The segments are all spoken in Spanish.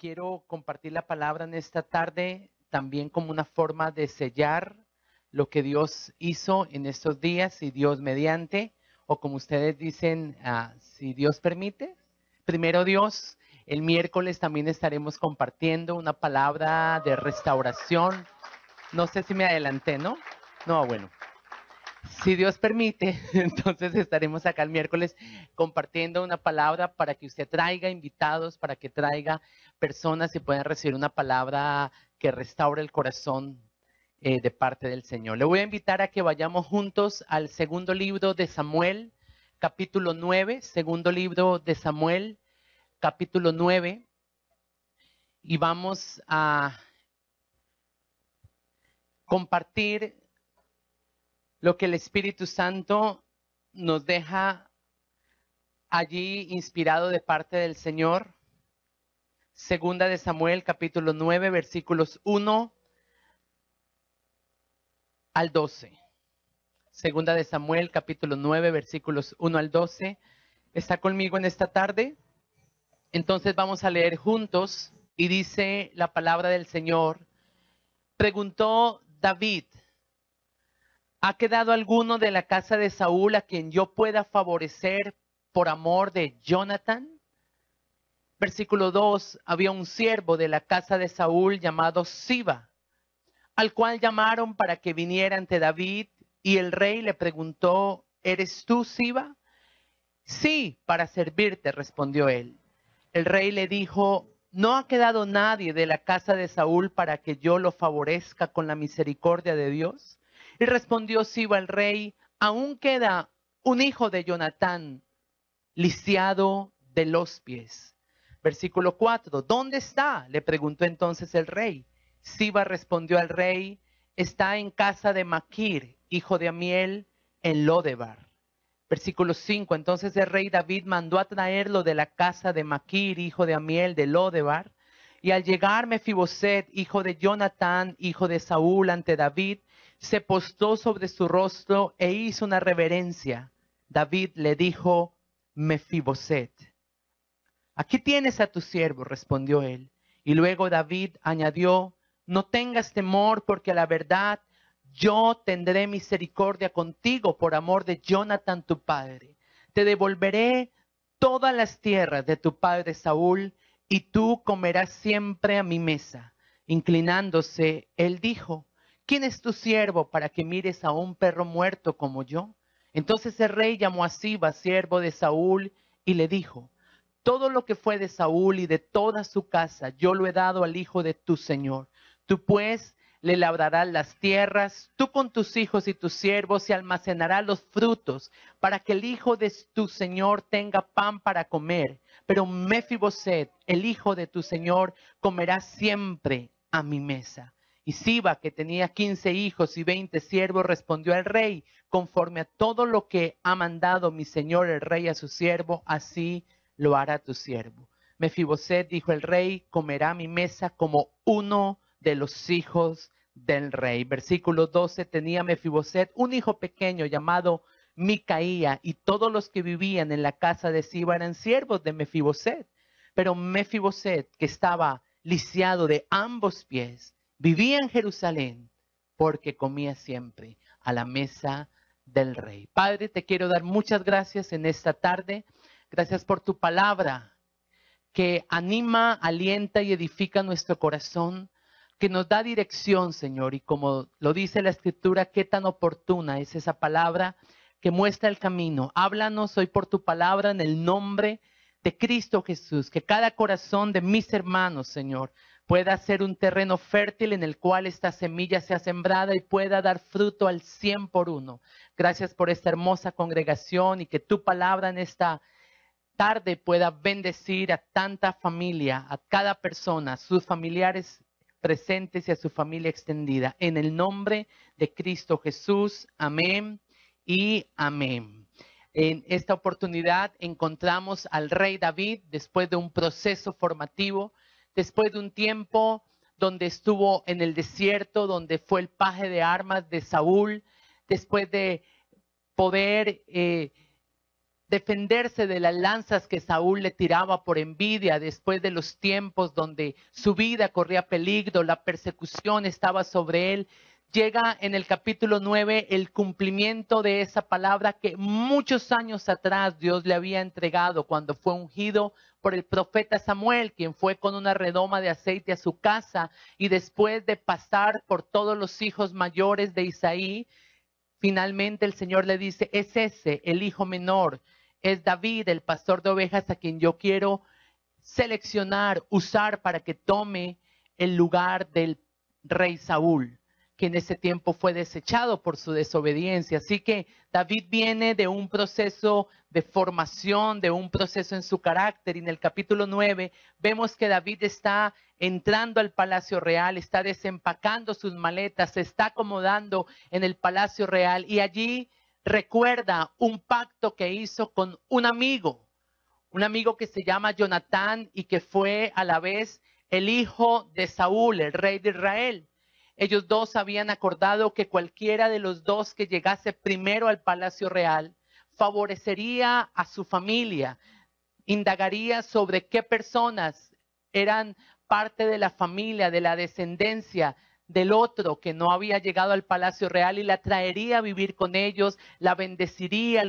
quiero compartir la palabra en esta tarde también como una forma de sellar lo que Dios hizo en estos días, si Dios mediante, o como ustedes dicen, si Dios permite. Primero Dios, el miércoles también estaremos compartiendo una palabra de restauración. No sé si me adelanté, ¿no? No, bueno. Si Dios permite, entonces estaremos acá el miércoles compartiendo una palabra para que usted traiga invitados, para que traiga personas y puedan recibir una palabra que restaure el corazón de parte del Señor. Le voy a invitar a que vayamos juntos al segundo libro de Samuel, capítulo 9, segundo libro de Samuel, capítulo 9, y vamos a compartir lo que el Espíritu Santo nos deja allí inspirado de parte del Señor. Segunda de Samuel, capítulo 9, versículos 1 al 12. Segunda de Samuel, capítulo 9, versículos 1 al 12. ¿Está conmigo en esta tarde? Entonces vamos a leer juntos y dice la palabra del Señor. Preguntó David: ¿ha quedado alguno de la casa de Saúl a quien yo pueda favorecer por amor de Jonathan? Versículo 2, había un siervo de la casa de Saúl llamado Siba, al cual llamaron para que viniera ante David, y el rey le preguntó: ¿eres tú, Siba? Sí, para servirte, respondió él. El rey le dijo: ¿no ha quedado nadie de la casa de Saúl para que yo lo favorezca con la misericordia de Dios? Y respondió Siba al rey: aún queda un hijo de Jonatán, lisiado de los pies. Versículo 4, ¿dónde está?, le preguntó entonces el rey. Siba respondió al rey: está en casa de Maquir, hijo de Amiel, en Lodebar. Versículo 5, entonces el rey David mandó a traerlo de la casa de Maquir, hijo de Amiel, de Lodebar. Y al llegar Mefiboset, hijo de Jonatán, hijo de Saúl, ante David, se postró sobre su rostro e hizo una reverencia. David le dijo: Mefiboset. Aquí tienes a tu siervo, respondió él. Y luego David añadió: no tengas temor, porque a la verdad yo tendré misericordia contigo por amor de Jonathan tu padre. Te devolveré todas las tierras de tu padre Saúl, y tú comerás siempre a mi mesa. Inclinándose, él dijo: ¿quién es tu siervo para que mires a un perro muerto como yo? Entonces el rey llamó a Siba, siervo de Saúl, y le dijo: todo lo que fue de Saúl y de toda su casa, yo lo he dado al hijo de tu señor. Tú pues le labrarás las tierras, tú con tus hijos y tus siervos, y almacenarás los frutos, para que el hijo de tu señor tenga pan para comer. Pero Mefiboset, el hijo de tu señor, comerá siempre a mi mesa. Y Siba, que tenía 15 hijos y 20 siervos, respondió al rey: conforme a todo lo que ha mandado mi señor el rey a su siervo, así lo hará tu siervo. Mefiboset, dijo el rey, comerá a mi mesa como uno de los hijos del rey. Versículo 12, tenía Mefiboset un hijo pequeño llamado Micaía, y todos los que vivían en la casa de Siba eran siervos de Mefiboset. Pero Mefiboset, que estaba lisiado de ambos pies, vivía en Jerusalén, porque comía siempre a la mesa del rey. Padre, te quiero dar muchas gracias en esta tarde. Gracias por tu palabra que anima, alienta y edifica nuestro corazón, que nos da dirección, Señor. Y como lo dice la Escritura, qué tan oportuna es esa palabra que muestra el camino. Háblanos hoy por tu palabra en el nombre de Cristo Jesús. Que cada corazón de mis hermanos, Señor, pueda ser un terreno fértil en el cual esta semilla sea sembrada y pueda dar fruto al 100 por uno. Gracias por esta hermosa congregación, y que tu palabra en esta tarde pueda bendecir a tanta familia, a cada persona, a sus familiares presentes y a su familia extendida. En el nombre de Cristo Jesús, amén y amén. En esta oportunidad encontramos al rey David después de un proceso formativo, después de un tiempo donde estuvo en el desierto, donde fue el paje de armas de Saúl, después de poder defenderse de las lanzas que Saúl le tiraba por envidia después de los tiempos donde su vida corría peligro, la persecución estaba sobre él. Llega en el capítulo 9 el cumplimiento de esa palabra que muchos años atrás Dios le había entregado cuando fue ungido por el profeta Samuel, quien fue con una redoma de aceite a su casa y después de pasar por todos los hijos mayores de Isaí, finalmente el Señor le dice, es ese, el hijo menor, es David, el pastor de ovejas, a quien yo quiero seleccionar, usar para que tome el lugar del rey Saúl, que en ese tiempo fue desechado por su desobediencia. Así que David viene de un proceso de formación, de un proceso en su carácter. Y en el capítulo 9 vemos que David está entrando al palacio real, está desempacando sus maletas, se está acomodando en el palacio real y allí recuerda un pacto que hizo con un amigo que se llama Jonatán y que fue a la vez el hijo de Saúl, el rey de Israel. Ellos dos habían acordado que cualquiera de los dos que llegase primero al palacio real favorecería a su familia, indagaría sobre qué personas eran parte de la familia, de la descendencia del otro que no había llegado al palacio real y la traería a vivir con ellos, la bendeciría,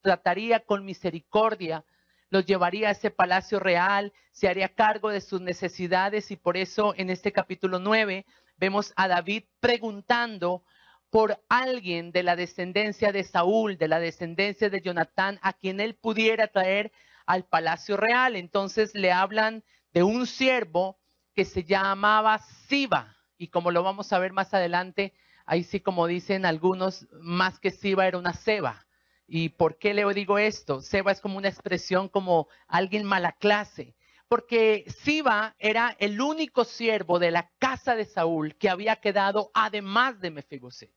trataría con misericordia, los llevaría a ese palacio real, se haría cargo de sus necesidades y por eso en este capítulo 9 vemos a David preguntando por alguien de la descendencia de Saúl, de la descendencia de Jonatán, a quien él pudiera traer al palacio real. Entonces le hablan de un siervo que se llamaba Siba, y como lo vamos a ver más adelante, ahí sí como dicen algunos, más que Siba era una ceba. ¿Y por qué le digo esto? Seba es como una expresión como alguien mala clase. Porque Siba era el único siervo de la casa de Saúl que había quedado además de Mefiboset.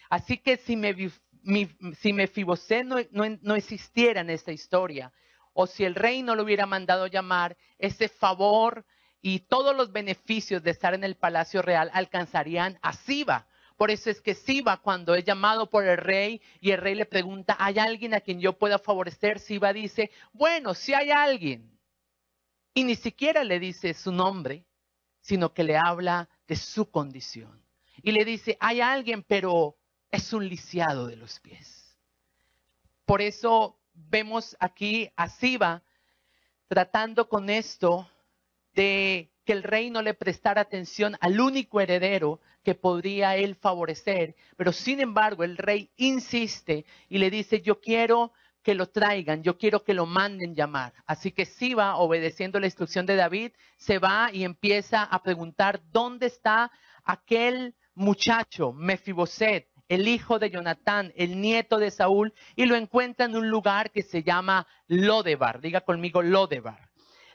Así que si Mefiboset no existiera en esta historia, o si el rey no lo hubiera mandado llamar, ese favor y todos los beneficios de estar en el palacio real alcanzarían a Siba. Por eso es que Siba, cuando es llamado por el rey y el rey le pregunta, ¿hay alguien a quien yo pueda favorecer? Siba dice, bueno, si hay alguien. Y ni siquiera le dice su nombre, sino que le habla de su condición. Y le dice, hay alguien, pero es un lisiado de los pies. Por eso vemos aquí a Siba tratando con esto de que el rey no le prestara atención al único heredero que podría él favorecer. Pero sin embargo, el rey insiste y le dice, yo quiero que lo traigan, yo quiero que lo manden llamar. Así que Siba, obedeciendo la instrucción de David, se va y empieza a preguntar dónde está aquel muchacho, Mefiboset, el hijo de Jonatán, el nieto de Saúl, y lo encuentra en un lugar que se llama Lodebar. Diga conmigo Lodebar.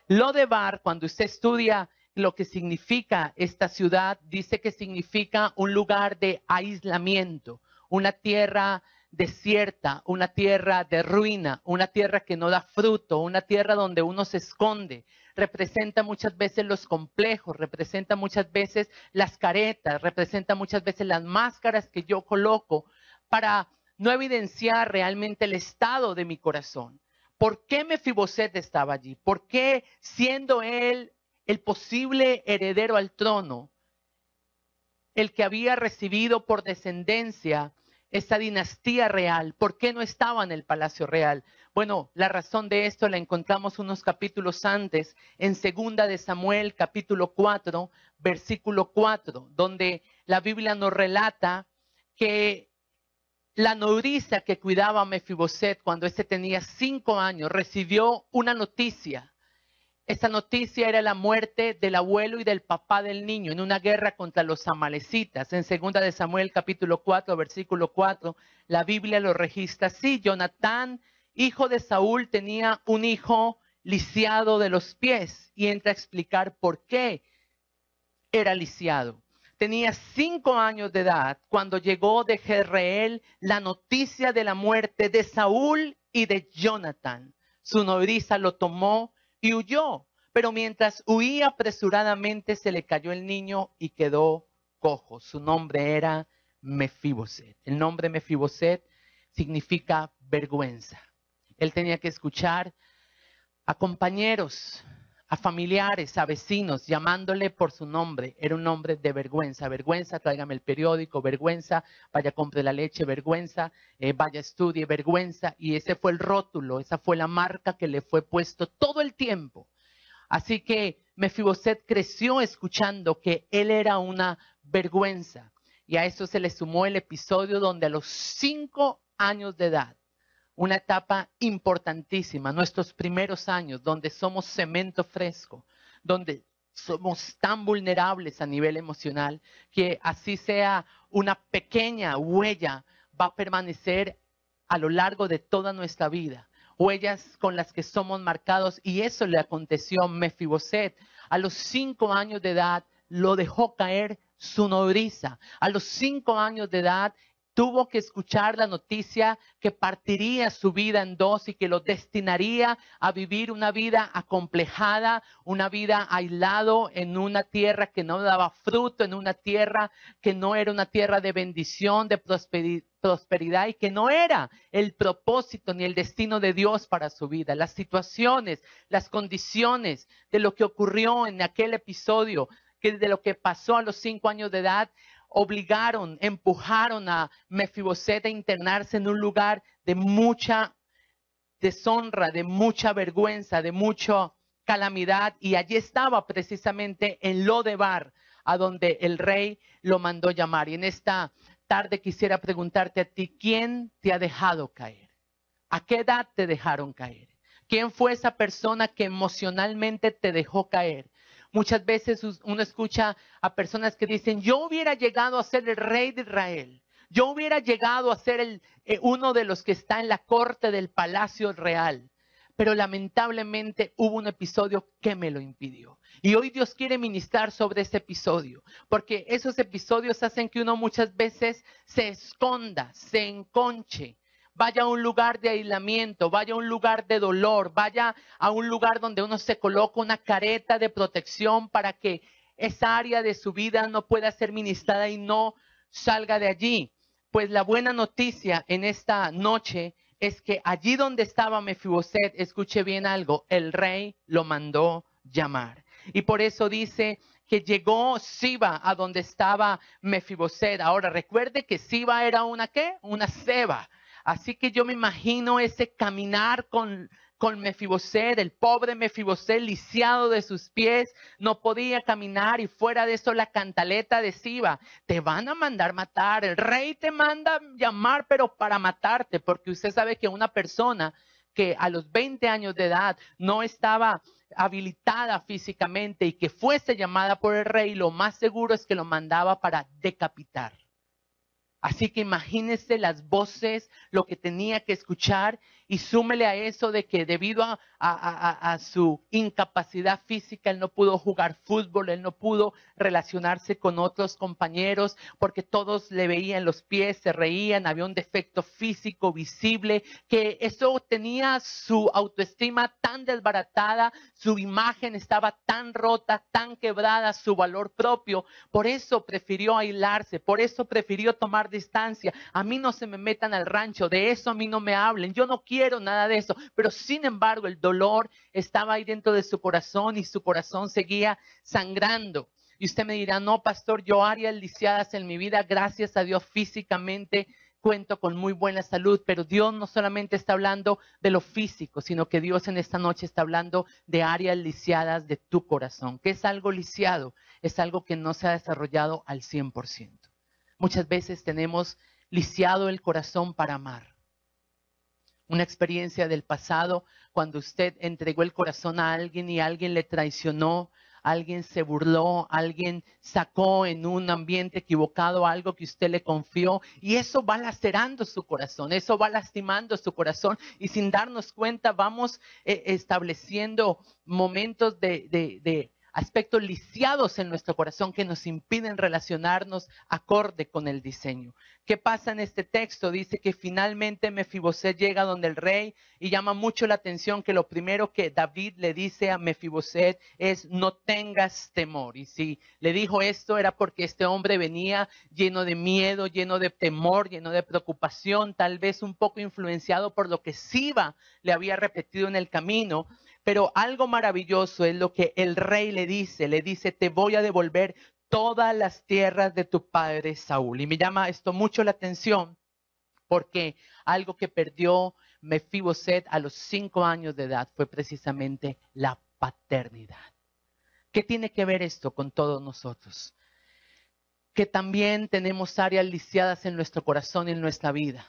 Lodebar, cuando usted estudia lo que significa esta ciudad, dice que significa un lugar de aislamiento, una tierra desierta, una tierra de ruina, una tierra que no da fruto, una tierra donde uno se esconde. Representa muchas veces los complejos, representa muchas veces las caretas, representa muchas veces las máscaras que yo coloco para no evidenciar realmente el estado de mi corazón. ¿Por qué Mefiboset estaba allí? ¿Por qué, siendo él el posible heredero al trono, el que había recibido por descendencia esa dinastía real, por qué no estaba en el palacio real? Bueno, la razón de esto la encontramos unos capítulos antes, en 2 de Samuel, capítulo 4, versículo 4, donde la Biblia nos relata que la nodriza que cuidaba a Mefiboset cuando éste tenía 5 años recibió una noticia. Esa noticia era la muerte del abuelo y del papá del niño en una guerra contra los amalecitas. En 2 de Samuel capítulo 4, versículo 4, la Biblia lo registra así. Jonatán, hijo de Saúl, tenía un hijo lisiado de los pies y entra a explicar por qué era lisiado. Tenía 5 años de edad cuando llegó de Jezreel la noticia de la muerte de Saúl y de Jonatán. Su nodriza lo tomó y huyó, pero mientras huía apresuradamente se le cayó el niño y quedó cojo. Su nombre era Mefiboset. El nombre Mefiboset significa vergüenza. Él tenía que escuchar a compañeros, a familiares, a vecinos, llamándole por su nombre. Era un nombre de vergüenza. Vergüenza, tráigame el periódico. Vergüenza, vaya, compre la leche. Vergüenza, vaya, estudie. Vergüenza. Y ese fue el rótulo, esa fue la marca que le fue puesto todo el tiempo. Así que Mefiboset creció escuchando que él era una vergüenza. Y a eso se le sumó el episodio donde a los 5 años de edad, una etapa importantísima, nuestros primeros años, donde somos cemento fresco, donde somos tan vulnerables a nivel emocional, que así sea una pequeña huella, va a permanecer a lo largo de toda nuestra vida. Huellas con las que somos marcados, y eso le aconteció a Mefiboset. A los 5 años de edad lo dejó caer su nodriza. A los 5 años de edad tuvo que escuchar la noticia que partiría su vida en dos y que lo destinaría a vivir una vida acomplejada, una vida aislado en una tierra que no daba fruto, en una tierra que no era una tierra de bendición, de prosperidad, y que no era el propósito ni el destino de Dios para su vida. Las situaciones, las condiciones de lo que ocurrió en aquel episodio, que de lo que pasó a los 5 años de edad, empujaron a Mefiboset a internarse en un lugar de mucha deshonra, de mucha vergüenza, de mucha calamidad. Y allí estaba precisamente en Lodebar, a donde el rey lo mandó llamar. Y en esta tarde quisiera preguntarte a ti, ¿quién te ha dejado caer? ¿A qué edad te dejaron caer? ¿Quién fue esa persona que emocionalmente te dejó caer? Muchas veces uno escucha a personas que dicen, yo hubiera llegado a ser el rey de Israel. Yo hubiera llegado a ser uno de los que está en la corte del palacio real. Pero lamentablemente hubo un episodio que me lo impidió. Y hoy Dios quiere ministrar sobre ese episodio. Porque esos episodios hacen que uno muchas veces se esconda, se enconche. Vaya a un lugar de aislamiento, vaya a un lugar de dolor, vaya a un lugar donde uno se coloca una careta de protección para que esa área de su vida no pueda ser ministrada y no salga de allí. Pues la buena noticia en esta noche es que allí donde estaba Mefiboset, escuche bien algo, el rey lo mandó llamar. Y por eso dice que llegó Siba a donde estaba Mefiboset. Ahora recuerde que Siba era una ¿qué? Una ceba. Así que yo me imagino ese caminar con Mefiboset, el pobre Mefiboset lisiado de sus pies, no podía caminar, y fuera de eso la cantaleta de Siba, te van a mandar matar, el rey te manda llamar pero para matarte, porque usted sabe que una persona que a los 20 años de edad no estaba habilitada físicamente y que fuese llamada por el rey, lo más seguro es que lo mandaba para decapitar. Así que imagínese las voces, lo que tenía que escuchar, y súmele a eso de que debido a su incapacidad física, él no pudo jugar fútbol, él no pudo relacionarse con otros compañeros porque todos le veían los pies, se reían, había un defecto físico visible, que eso tenía su autoestima tan desbaratada, su imagen estaba tan rota, tan quebrada, su valor propio. Por eso prefirió aislarse, por eso prefirió tomar distancia. A mí no se me metan al rancho, de eso a mí no me hablen, yo no quiero nada de eso. Pero sin embargo el dolor estaba ahí dentro de su corazón y su corazón seguía sangrando. Y usted me dirá, no, pastor, yo áreas lisiadas en mi vida, gracias a Dios físicamente cuento con muy buena salud, pero Dios no solamente está hablando de lo físico, sino que Dios en esta noche está hablando de áreas lisiadas de tu corazón. ¿Qué es algo lisiado? Es algo que no se ha desarrollado al 100%. Muchas veces tenemos lisiado el corazón para amar. Una experiencia del pasado, cuando usted entregó el corazón a alguien y alguien le traicionó, alguien se burló, alguien sacó en un ambiente equivocado algo que usted le confió, y eso va lacerando su corazón, eso va lastimando su corazón, y sin darnos cuenta vamos estableciendo momentos de aspectos lisiados en nuestro corazón que nos impiden relacionarnos acorde con el diseño. ¿Qué pasa en este texto? Dice que finalmente Mefiboset llega donde el rey y llama mucho la atención que lo primero que David le dice a Mefiboset es no tengas temor. Y si le dijo esto era porque este hombre venía lleno de miedo, lleno de temor, lleno de preocupación, tal vez un poco influenciado por lo que Siba le había repetido en el camino. Pero algo maravilloso es lo que el rey le dice, te voy a devolver todas las tierras de tu padre Saúl. Y me llama esto mucho la atención porque algo que perdió Mefiboset a los 5 años de edad fue precisamente la paternidad. ¿Qué tiene que ver esto con todos nosotros? Que también tenemos áreas lisiadas en nuestro corazón y en nuestra vida.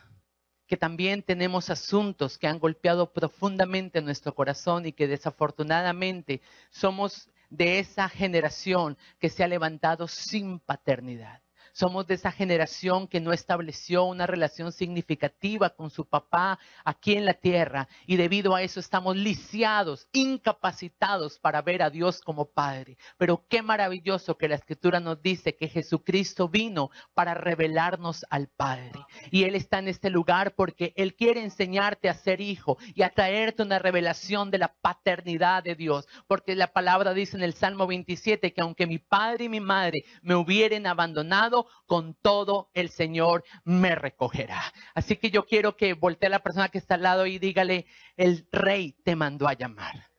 Que también tenemos asuntos que han golpeado profundamente nuestro corazón y que desafortunadamente somos de esa generación que se ha levantado sin paternidad. Somos de esa generación que no estableció una relación significativa con su papá aquí en la tierra y debido a eso estamos lisiados, incapacitados para ver a Dios como Padre. Pero qué maravilloso que la Escritura nos dice que Jesucristo vino para revelarnos al Padre. Y Él está en este lugar porque Él quiere enseñarte a ser hijo y a traerte una revelación de la paternidad de Dios. Porque la palabra dice en el Salmo 27 que aunque mi padre y mi madre me hubieren abandonado, con todo el Señor me recogerá. Así que yo quiero que voltee a la persona que está al lado y dígale, el rey te mandó a llamar.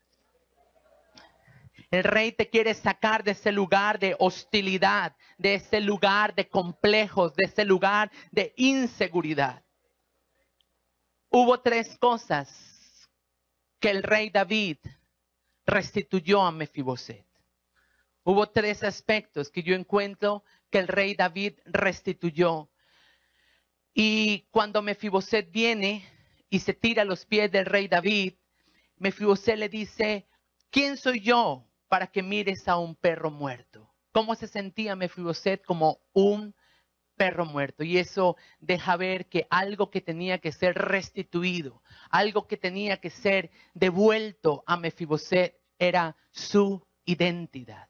El rey te quiere sacar de ese lugar de hostilidad, de ese lugar de complejos, de ese lugar de inseguridad. Hubo 3 cosas que el rey David restituyó a Mefiboset. Hubo 3 aspectos que yo encuentro que el rey David restituyó. Y cuando Mefiboset viene y se tira a los pies del rey David, Mefiboset le dice, ¿quién soy yo para que mires a un perro muerto? ¿Cómo se sentía Mefiboset? Como un perro muerto. Y eso deja ver que algo que tenía que ser restituido, algo que tenía que ser devuelto a Mefiboset era su identidad.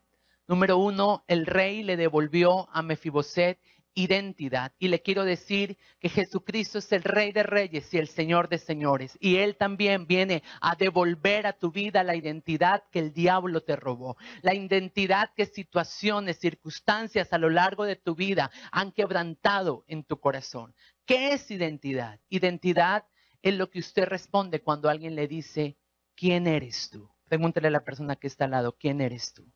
Número 1, el rey le devolvió a Mefiboset identidad. Y le quiero decir que Jesucristo es el Rey de Reyes y el Señor de Señores. Y Él también viene a devolver a tu vida la identidad que el diablo te robó. La identidad que situaciones, circunstancias a lo largo de tu vida han quebrantado en tu corazón. ¿Qué es identidad? Identidad es lo que usted responde cuando alguien le dice, ¿quién eres tú? Pregúntale a la persona que está al lado, ¿quién eres tú?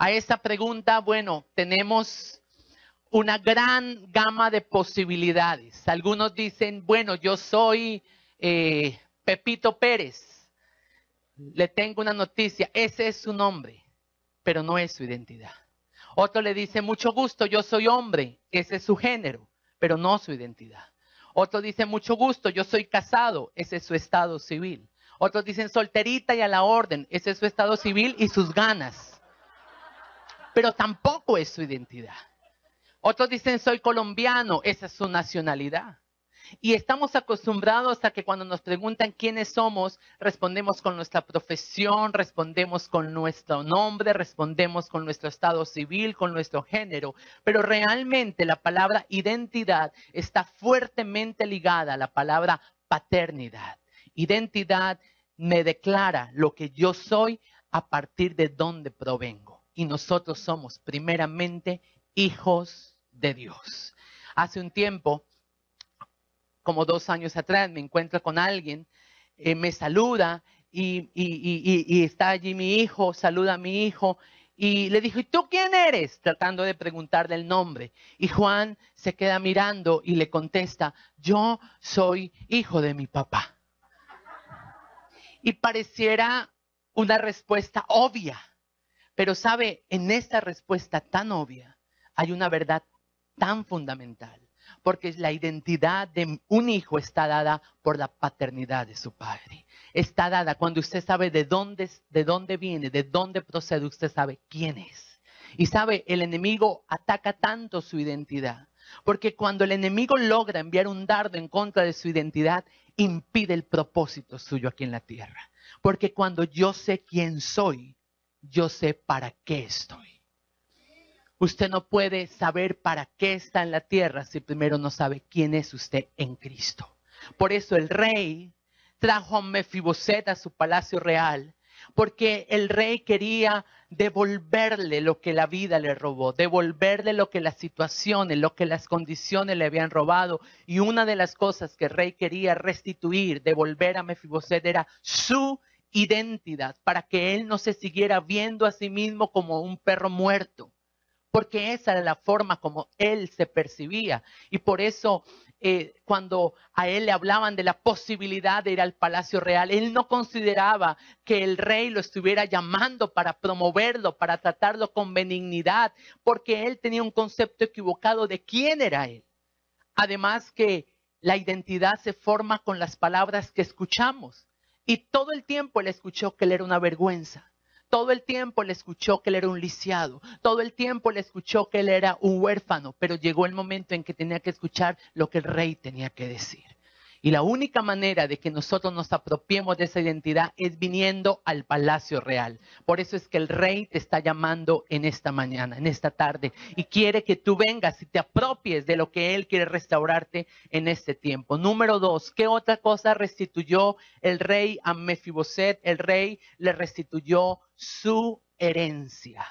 A esa pregunta, bueno, tenemos una gran gama de posibilidades. Algunos dicen, bueno, yo soy Pepito Pérez. Le tengo una noticia, ese es su nombre, pero no es su identidad. Otro le dice, mucho gusto, yo soy hombre, ese es su género, pero no su identidad. Otro dice, mucho gusto, yo soy casado, ese es su estado civil. Otros dicen, solterita y a la orden, ese es su estado civil y sus ganas. Pero tampoco es su identidad. Otros dicen, soy colombiano, esa es su nacionalidad. Y estamos acostumbrados a que cuando nos preguntan quiénes somos, respondemos con nuestra profesión, respondemos con nuestro nombre, respondemos con nuestro estado civil, con nuestro género. Pero realmente la palabra identidad está fuertemente ligada a la palabra paternidad. Identidad me declara lo que yo soy a partir de dónde provengo. Y nosotros somos primeramente hijos de Dios. Hace un tiempo, como 2 años atrás, me encuentro con alguien, me saluda y está allí mi hijo, saluda a mi hijo y le dijo, ¿y tú quién eres? Tratando de preguntarle el nombre. Y Juan se queda mirando y le contesta, yo soy hijo de mi papá. Y pareciera una respuesta obvia. Pero sabe, en esta respuesta tan obvia hay una verdad tan fundamental, porque la identidad de un hijo está dada por la paternidad de su padre. Está dada cuando usted sabe de dónde viene, de dónde procede, usted sabe quién es. Y sabe, el enemigo ataca tanto su identidad, porque cuando el enemigo logra enviar un dardo en contra de su identidad, impide el propósito suyo aquí en la tierra. Porque cuando yo sé quién soy, yo sé para qué estoy. Usted no puede saber para qué está en la tierra si primero no sabe quién es usted en Cristo. Por eso el rey trajo a Mefiboset a su palacio real, porque el rey quería devolverle lo que la vida le robó, devolverle lo que las situaciones, lo que las condiciones le habían robado. Y una de las cosas que el rey quería restituir, devolver a Mefiboset, era su identidad, para que él no se siguiera viendo a sí mismo como un perro muerto, porque esa era la forma como él se percibía. Y por eso cuando a él le hablaban de la posibilidad de ir al palacio real, él no consideraba que el rey lo estuviera llamando para promoverlo, para tratarlo con benignidad, porque él tenía un concepto equivocado de quién era él. Además que la identidad se forma con las palabras que escuchamos. Y todo el tiempo él escuchó que él era una vergüenza. Todo el tiempo le escuchó que él era un lisiado. Todo el tiempo le escuchó que él era un huérfano. Pero llegó el momento en que tenía que escuchar lo que el rey tenía que decir. Y la única manera de que nosotros nos apropiemos de esa identidad es viniendo al palacio real. Por eso es que el rey te está llamando en esta mañana, en esta tarde. Y quiere que tú vengas y te apropies de lo que él quiere restaurarte en este tiempo. Número 2, ¿qué otra cosa restituyó el rey a Mefiboset? El rey le restituyó su herencia.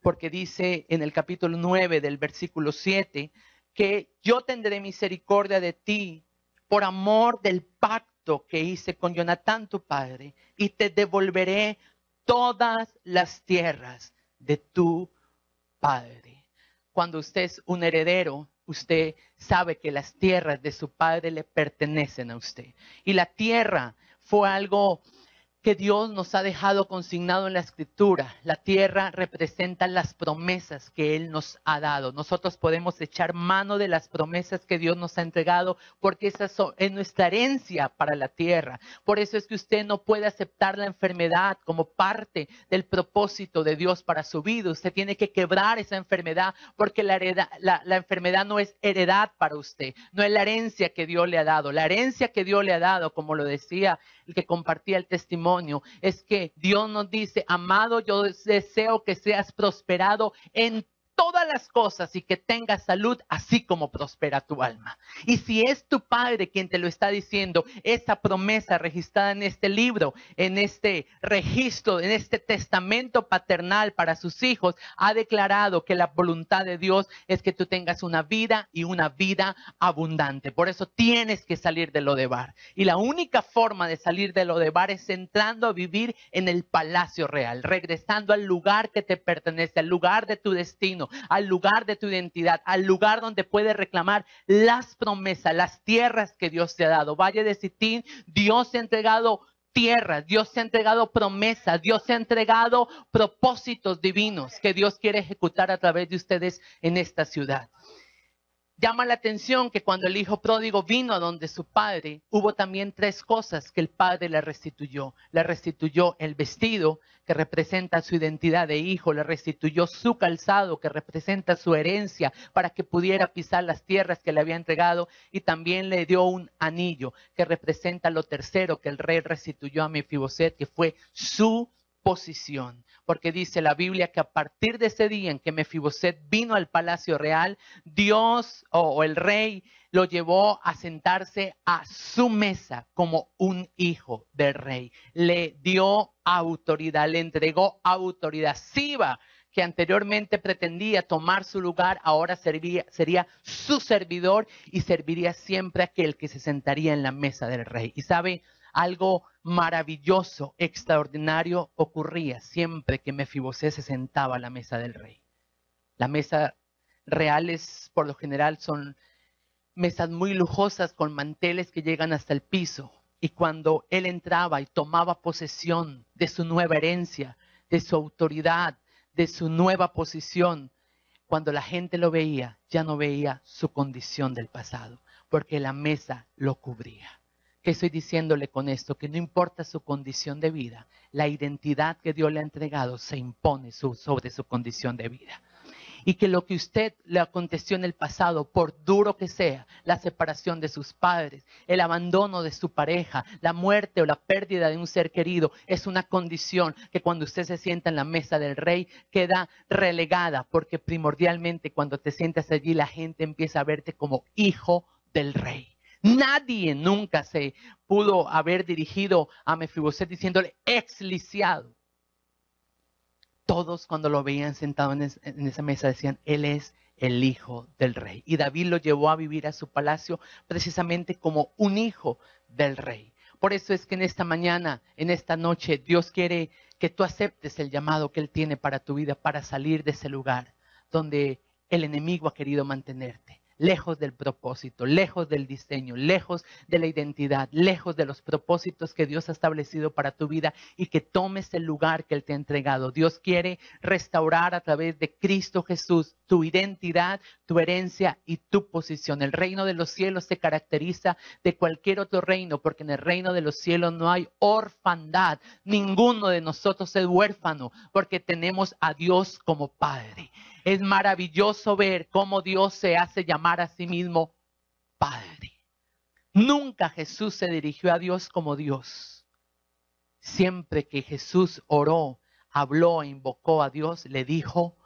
Porque dice en el capítulo 9 del versículo 7, que yo tendré misericordia de ti por amor del pacto que hice con Jonatán tu padre, y te devolveré todas las tierras de tu padre. Cuando usted es un heredero, usted sabe que las tierras de su padre le pertenecen a usted. Y la tierra fue algo que Dios nos ha dejado consignado en la Escritura. La tierra representa las promesas que Él nos ha dado. Nosotros podemos echar mano de las promesas que Dios nos ha entregado, porque esa es nuestra herencia para la tierra. Por eso es que usted no puede aceptar la enfermedad como parte del propósito de Dios para su vida. Usted tiene que quebrar esa enfermedad, porque la enfermedad no es heredad para usted, no es la herencia que Dios le ha dado. La herencia que Dios le ha dado, como lo decía el que compartía el testimonio, es que Dios nos dice: amado, yo deseo que seas prosperado en todas las cosas y que tengas salud, así como prospera tu alma. Y si es tu padre quien te lo está diciendo, esa promesa registrada en este libro, en este registro, en este testamento paternal para sus hijos, ha declarado que la voluntad de Dios es que tú tengas una vida y una vida abundante. Por eso tienes que salir de Lodebar. Y la única forma de salir de Lodebar es entrando a vivir en el palacio real, regresando al lugar que te pertenece, al lugar de tu destino, al lugar de tu identidad, al lugar donde puedes reclamar las promesas, las tierras que Dios te ha dado. Valle de Sitín, Dios te ha entregado tierras, Dios te ha entregado promesas, Dios te ha entregado propósitos divinos que Dios quiere ejecutar a través de ustedes en esta ciudad. Llama la atención que cuando el hijo pródigo vino a donde su padre, hubo también 3 cosas que el padre le restituyó. Le restituyó el vestido, que representa su identidad de hijo. Le restituyó su calzado, que representa su herencia, para que pudiera pisar las tierras que le había entregado. Y también le dio un anillo, que representa lo tercero que el rey restituyó a Mefiboset, que fue su posición. Porque dice la Biblia que a partir de ese día en que Mefiboset vino al palacio real, Dios o el rey lo llevó a sentarse a su mesa como un hijo del rey. Le dio autoridad, le entregó autoridad. Siba, que anteriormente pretendía tomar su lugar, ahora sería su servidor y serviría siempre a aquel que se sentaría en la mesa del rey. Y sabe, algo maravilloso, extraordinario ocurría siempre que Mefiboset se sentaba a la mesa del rey. Las mesas reales, por lo general, son mesas muy lujosas con manteles que llegan hasta el piso. Y cuando él entraba y tomaba posesión de su nueva herencia, de su autoridad, de su nueva posición, cuando la gente lo veía, ya no veía su condición del pasado, porque la mesa lo cubría. ¿Qué estoy diciéndole con esto? Que no importa su condición de vida, la identidad que Dios le ha entregado se impone sobre su condición de vida. Y que lo que usted le aconteció en el pasado, por duro que sea, la separación de sus padres, el abandono de su pareja, la muerte o la pérdida de un ser querido, es una condición que cuando usted se sienta en la mesa del rey queda relegada, porque primordialmente cuando te sientas allí la gente empieza a verte como hijo del rey. Nadie nunca se pudo haber dirigido a Mefiboset diciéndole ex lisiado. Todos cuando lo veían sentado en esa mesa decían, él es el hijo del rey. Y David lo llevó a vivir a su palacio precisamente como un hijo del rey. Por eso es que en esta mañana, en esta noche, Dios quiere que tú aceptes el llamado que Él tiene para tu vida, para salir de ese lugar donde el enemigo ha querido mantenerte. Lejos del propósito, lejos del diseño, lejos de la identidad, lejos de los propósitos que Dios ha establecido para tu vida y que tomes el lugar que Él te ha entregado. Dios quiere restaurar a través de Cristo Jesús tu identidad, tu herencia y tu posición. El reino de los cielos se caracteriza de cualquier otro reino porque en el reino de los cielos no hay orfandad. Ninguno de nosotros es huérfano porque tenemos a Dios como Padre. Es maravilloso ver cómo Dios se hace llamar a sí mismo Padre. Nunca Jesús se dirigió a Dios como Dios. Siempre que Jesús oró, habló e invocó a Dios, le dijo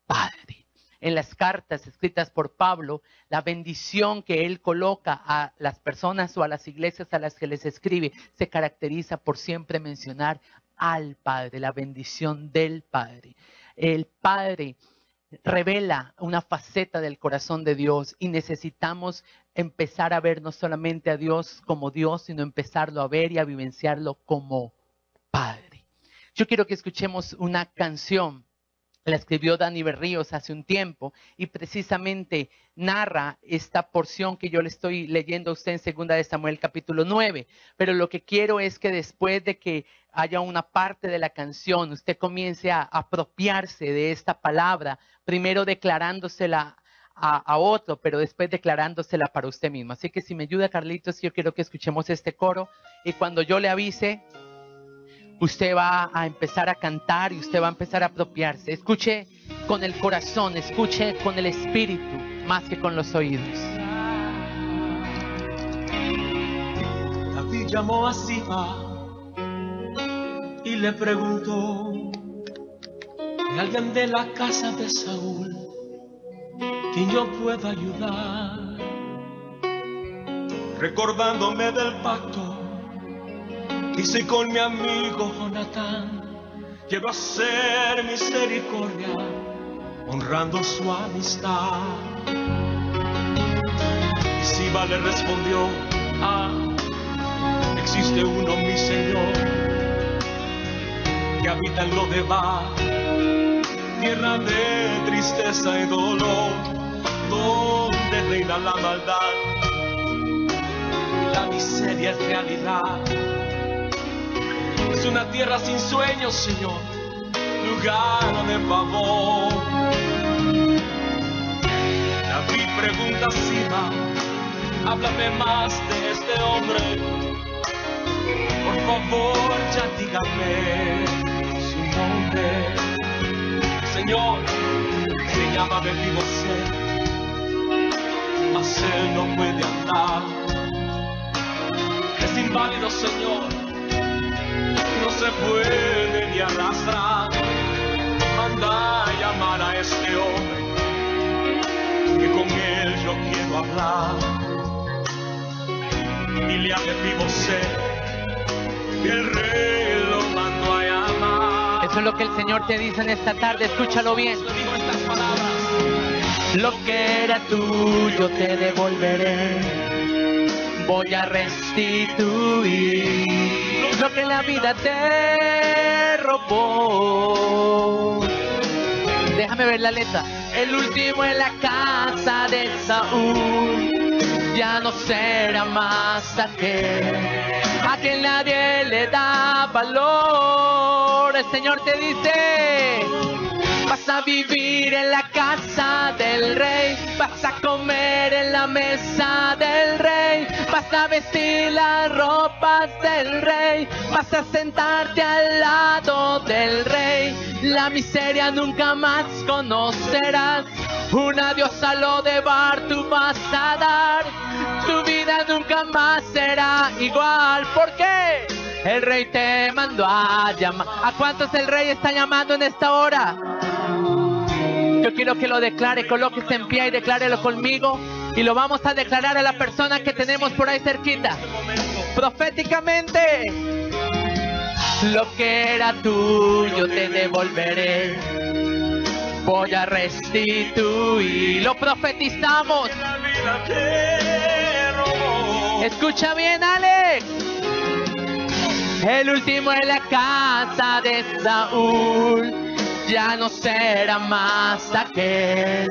Padre. En las cartas escritas por Pablo, la bendición que él coloca a las personas o a las iglesias a las que les escribe se caracteriza por siempre mencionar al Padre, la bendición del Padre. El Padre revela una faceta del corazón de Dios y necesitamos empezar a ver no solamente a Dios como Dios, sino empezarlo a ver y a vivenciarlo como Padre. Yo quiero que escuchemos una canción. La escribió Dani Berríos hace un tiempo y precisamente narra esta porción que yo le estoy leyendo a usted en 2 de Samuel capítulo 9. Pero lo que quiero es que después de que haya una parte de la canción, usted comience a apropiarse de esta palabra, primero declarándosela a otro, pero después declarándosela para usted mismo. Así que si me ayuda, Carlitos, yo quiero que escuchemos este coro y cuando yo le avise, usted va a empezar a cantar y usted va a empezar a apropiarse. Escuche con el corazón, escuche con el espíritu, más que con los oídos. David llamó a Siba y le preguntó: ¿hay alguien de la casa de Saúl quien yo pueda ayudar? Recordándome del pacto hice con mi amigo Jonatán, quiero hacer misericordia, honrando su amistad. Y Siba le respondió: existe uno, mi Señor, que habita en Lodebar, tierra de tristeza y dolor, donde reina la maldad y la miseria es realidad. Es una tierra sin sueños, Señor, lugar de pavor. David pregunta a Siba: háblame más de este hombre, por favor, ya dígame su nombre. Señor, se llama Mefiboset, mas él no puede andar. Es inválido, Señor, no se puede ni arrastrar. Manda a llamar a este hombre, que con él yo quiero hablar. Dile a Mefiboset que el rey lo mandó a llamar. Eso es lo que el Señor te dice en esta tarde, escúchalo bien. Le digo estas palabras: lo que era tuyo te devolveré, voy a restituir lo que la vida te robó. Déjame ver la letra. El último en la casa de Saúl ya no será más aquel a quien nadie le da valor. El Señor te dice: vas a vivir en la casa del rey, vas a comer en la mesa del rey, vas a vestir las ropas del rey, vas a sentarte al lado del rey. La miseria nunca más conocerás. Un adiós a lo de bar tú vas a dar. Tu vida nunca más será igual. ¿Por qué? El Rey te mandó a llamar. ¿A cuántos el Rey está llamando en esta hora? Yo quiero que lo declare. Colóquese en pie y declárelo conmigo. Y lo vamos a declarar a la persona que tenemos por ahí cerquita. Proféticamente. Lo que era tuyo te devolveré. Voy a restituir. Lo profetizamos. Escucha bien, Alex. El último en la casa de Saúl ya no será más aquel.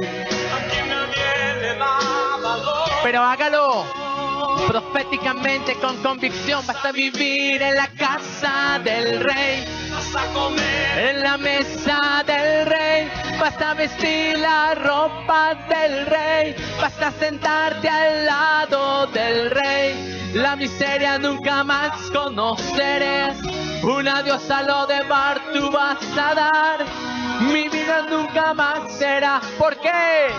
Pero hágalo proféticamente, con convicción. Vas a vivir en la casa del Rey. Vas a comer en la mesa del Rey. Vas a vestir la ropa del Rey. Vas a sentarte al lado del Rey. La miseria nunca más conocerás. Un adiós a lo de bar tú vas a dar. Mi vida nunca más será. ¿Por qué?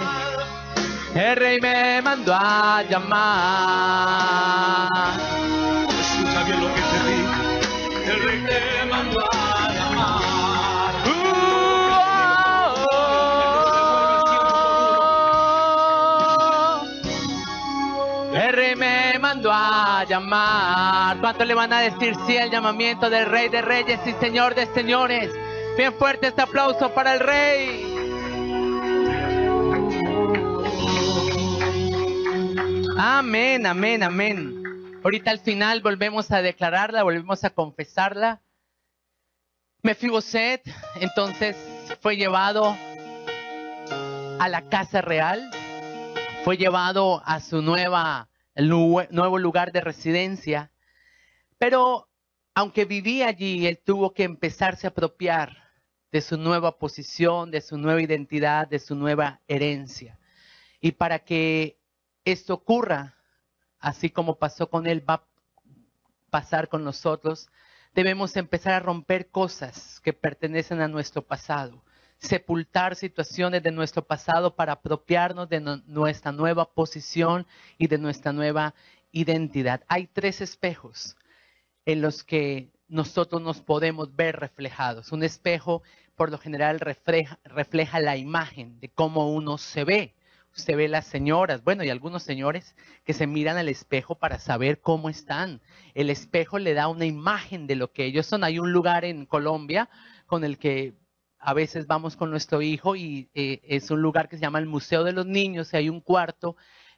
El Rey me mandó a llamar. Escucha bien lo que te digo. El Rey te mandó a llamar. El Rey me mandó a llamar. ¿Cuántos le van a decir sí al llamamiento del Rey de Reyes y Señor de Señores? Bien fuerte este aplauso para el Rey. Amén, amén, amén. Ahorita al final volvemos a declararla, volvemos a confesarla. Mefiboset entonces fue llevado a la casa real, fue llevado a su nuevo lugar de residencia, pero aunque vivía allí, él tuvo que empezarse a apropiar de su nueva posición, de su nueva identidad, de su nueva herencia. Y para que esto ocurra, así como pasó con él, va a pasar con nosotros. Debemos empezar a romper cosas que pertenecen a nuestro pasado, sepultar situaciones de nuestro pasado para apropiarnos de nuestra nueva posición y de nuestra nueva identidad. Hay 3 espejos en los que nosotros nos podemos ver reflejados. Un espejo, por lo general, refleja la imagen de cómo uno se ve. Usted ve las señoras, bueno, y algunos señores que se miran al espejo para saber cómo están. El espejo le da una imagen de lo que ellos son. Hay un lugar en Colombia con el que a veces vamos con nuestro hijo y es un lugar que se llama el Museo de los Niños. Y hay un cuarto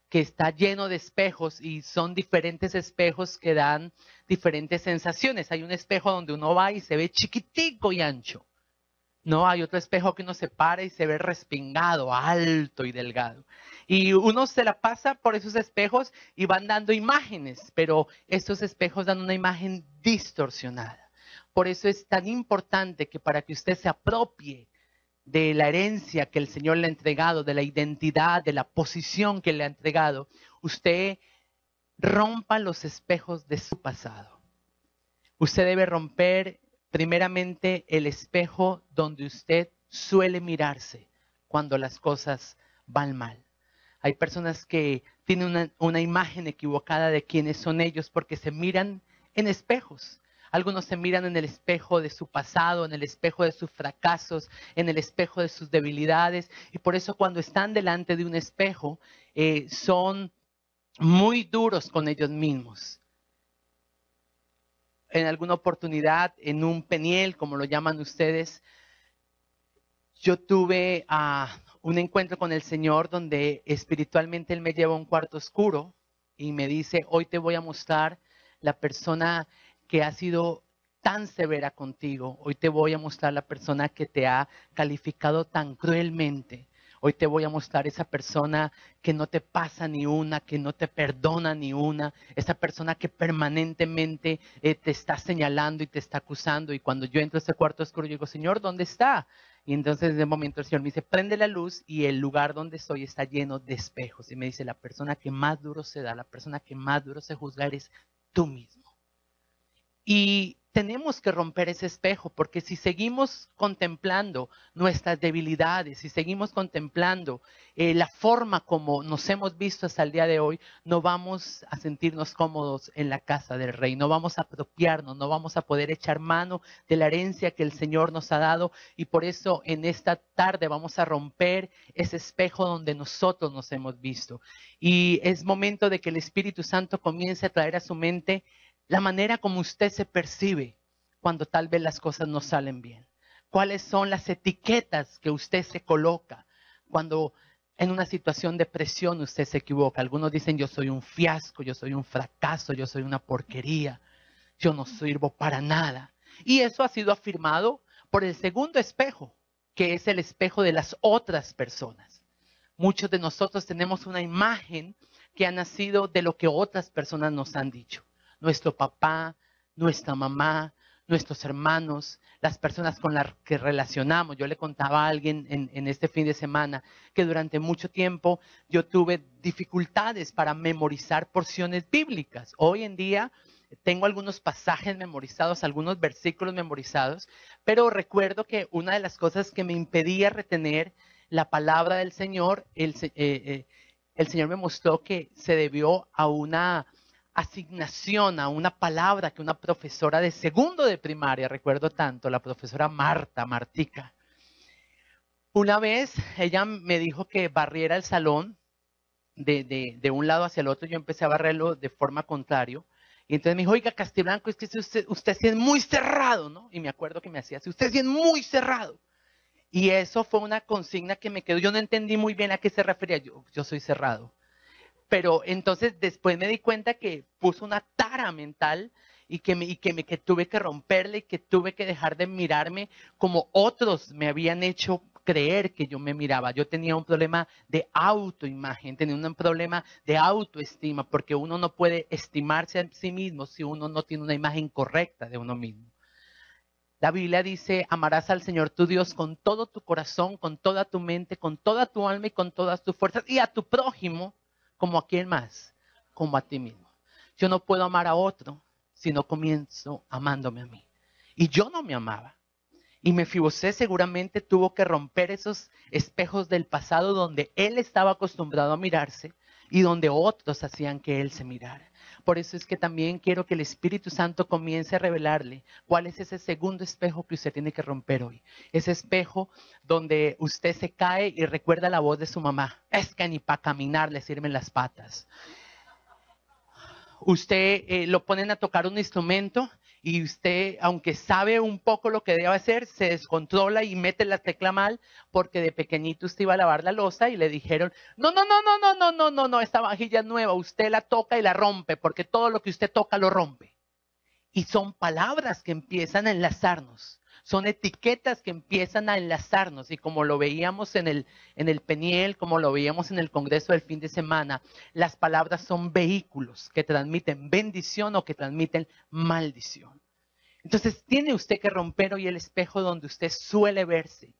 que está lleno de espejos y son diferentes espejos que dan diferentes sensaciones. Hay un espejo donde uno va y se ve chiquitico y ancho. No, hay otro espejo que uno se para y se ve respingado, alto y delgado. Y uno se la pasa por esos espejos y van dando imágenes, pero estos espejos dan una imagen distorsionada. Por eso es tan importante que para que usted se apropie de la herencia que el Señor le ha entregado, de la identidad, de la posición que le ha entregado, usted rompa los espejos de su pasado. Usted debe romper primeramente el espejo donde usted suele mirarse cuando las cosas van mal. Hay personas que tienen una imagen equivocada de quiénes son ellos porque se miran en espejos. Algunos se miran en el espejo de su pasado, en el espejo de sus fracasos, en el espejo de sus debilidades. Y por eso cuando están delante de un espejo, son muy duros con ellos mismos. En alguna oportunidad, en un peniel, como lo llaman ustedes, yo tuve un encuentro con el Señor donde espiritualmente Él me lleva a un cuarto oscuro y me dice, hoy te voy a mostrar la persona que ha sido tan severa contigo. Hoy te voy a mostrar la persona que te ha calificado tan cruelmente. Hoy te voy a mostrar esa persona que no te pasa ni una, que no te perdona ni una. Esa persona que permanentemente te está señalando y te está acusando. Y cuando yo entro a ese cuarto oscuro, yo digo, Señor, ¿dónde está? Y entonces en ese momento el Señor me dice, prende la luz y el lugar donde estoy está lleno de espejos. Y me dice, la persona que más duro se da, la persona que más duro se juzga eres tú mismo. Y tenemos que romper ese espejo, porque si seguimos contemplando nuestras debilidades, si seguimos contemplando la forma como nos hemos visto hasta el día de hoy, no vamos a sentirnos cómodos en la casa del Rey, no vamos a apropiarnos, no vamos a poder echar mano de la herencia que el Señor nos ha dado, y por eso en esta tarde vamos a romper ese espejo donde nosotros nos hemos visto. Y es momento de que el Espíritu Santo comience a traer a su mente la manera como usted se percibe cuando tal vez las cosas no salen bien. ¿Cuáles son las etiquetas que usted se coloca cuando en una situación de presión usted se equivoca? Algunos dicen, yo soy un fiasco, yo soy un fracaso, yo soy una porquería, yo no sirvo para nada. Y eso ha sido afirmado por el segundo espejo, que es el espejo de las otras personas. Muchos de nosotros tenemos una imagen que ha nacido de lo que otras personas nos han dicho. Nuestro papá, nuestra mamá, nuestros hermanos, las personas con las que relacionamos. Yo le contaba a alguien en este fin de semana que durante mucho tiempo yo tuve dificultades para memorizar porciones bíblicas. Hoy en día tengo algunos pasajes memorizados, algunos versículos memorizados, pero recuerdo que una de las cosas que me impedía retener la palabra del Señor, el Señor me mostró que se debió a una asignación, a una palabra que una profesora de segundo de primaria, recuerdo tanto, la profesora Martica. Una vez ella me dijo que barriera el salón de un lado hacia el otro, yo empecé a barrerlo de forma contraria. Y entonces me dijo, oiga, Castiblanco, es que usted sí es muy cerrado, ¿no? Y me acuerdo que me hacía así, usted sí es muy cerrado. Y eso fue una consigna que me quedó. Yo no entendí muy bien a qué se refería. Yo soy cerrado. Pero entonces después me di cuenta que puso una tara mental y que tuve que romperle y que tuve que dejar de mirarme como otros me habían hecho creer que yo me miraba. Yo tenía un problema de autoimagen, tenía un problema de autoestima, porque uno no puede estimarse a sí mismo si uno no tiene una imagen correcta de uno mismo. La Biblia dice, amarás al Señor tu Dios con todo tu corazón, con toda tu mente, con toda tu alma y con todas tus fuerzas, y a tu prójimo como a quién más, como a ti mismo. Yo no puedo amar a otro si no comienzo amándome a mí. Y yo no me amaba. Y Mefibosé seguramente tuvo que romper esos espejos del pasado donde él estaba acostumbrado a mirarse y donde otros hacían que él se mirara. Por eso es que también quiero que el Espíritu Santo comience a revelarle cuál es ese segundo espejo que usted tiene que romper hoy. Ese espejo donde usted se cae y recuerda la voz de su mamá. Es que ni para caminar le sirven las patas. Usted lo ponen a tocar un instrumento y usted, aunque sabe un poco lo que debe hacer, se descontrola y mete la tecla mal porque de pequeñito usted iba a lavar la loza y le dijeron, no, esta vajilla es nueva, usted la toca y la rompe porque todo lo que usted toca lo rompe. Y son palabras que empiezan a enlazarnos. Son etiquetas que empiezan a enlazarnos y como lo veíamos en el Peniel, como lo veíamos en el Congreso del fin de semana, las palabras son vehículos que transmiten bendición o que transmiten maldición. Entonces tiene usted que romper hoy el espejo donde usted suele verse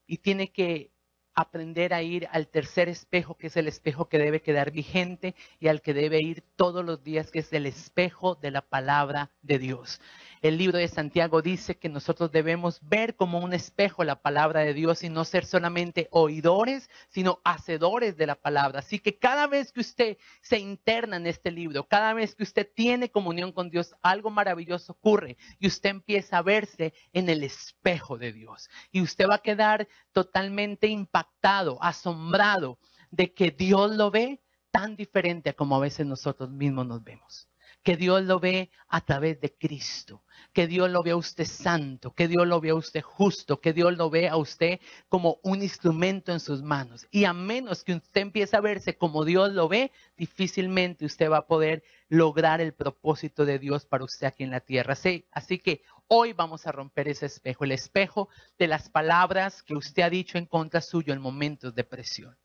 y tiene que aprender a ir al tercer espejo, que es el espejo que debe quedar vigente y al que debe ir todos los días, que es el espejo de la palabra de Dios. El libro de Santiago dice que nosotros debemos ver como un espejo la palabra de Dios y no ser solamente oidores, sino hacedores de la palabra. Así que cada vez que usted se interna en este libro, cada vez que usted tiene comunión con Dios, algo maravilloso ocurre y usted empieza a verse en el espejo de Dios. Y usted va a quedar totalmente impactado, asombrado de que Dios lo ve tan diferente como a veces nosotros mismos nos vemos. Que Dios lo ve a través de Cristo, que Dios lo ve a usted santo, que Dios lo ve a usted justo, que Dios lo ve a usted como un instrumento en sus manos. Y a menos que usted empiece a verse como Dios lo ve, difícilmente usted va a poder lograr el propósito de Dios para usted aquí en la tierra. Así que hoy vamos a romper ese espejo, el espejo de las palabras que usted ha dicho en contra suyo en momentos de presión.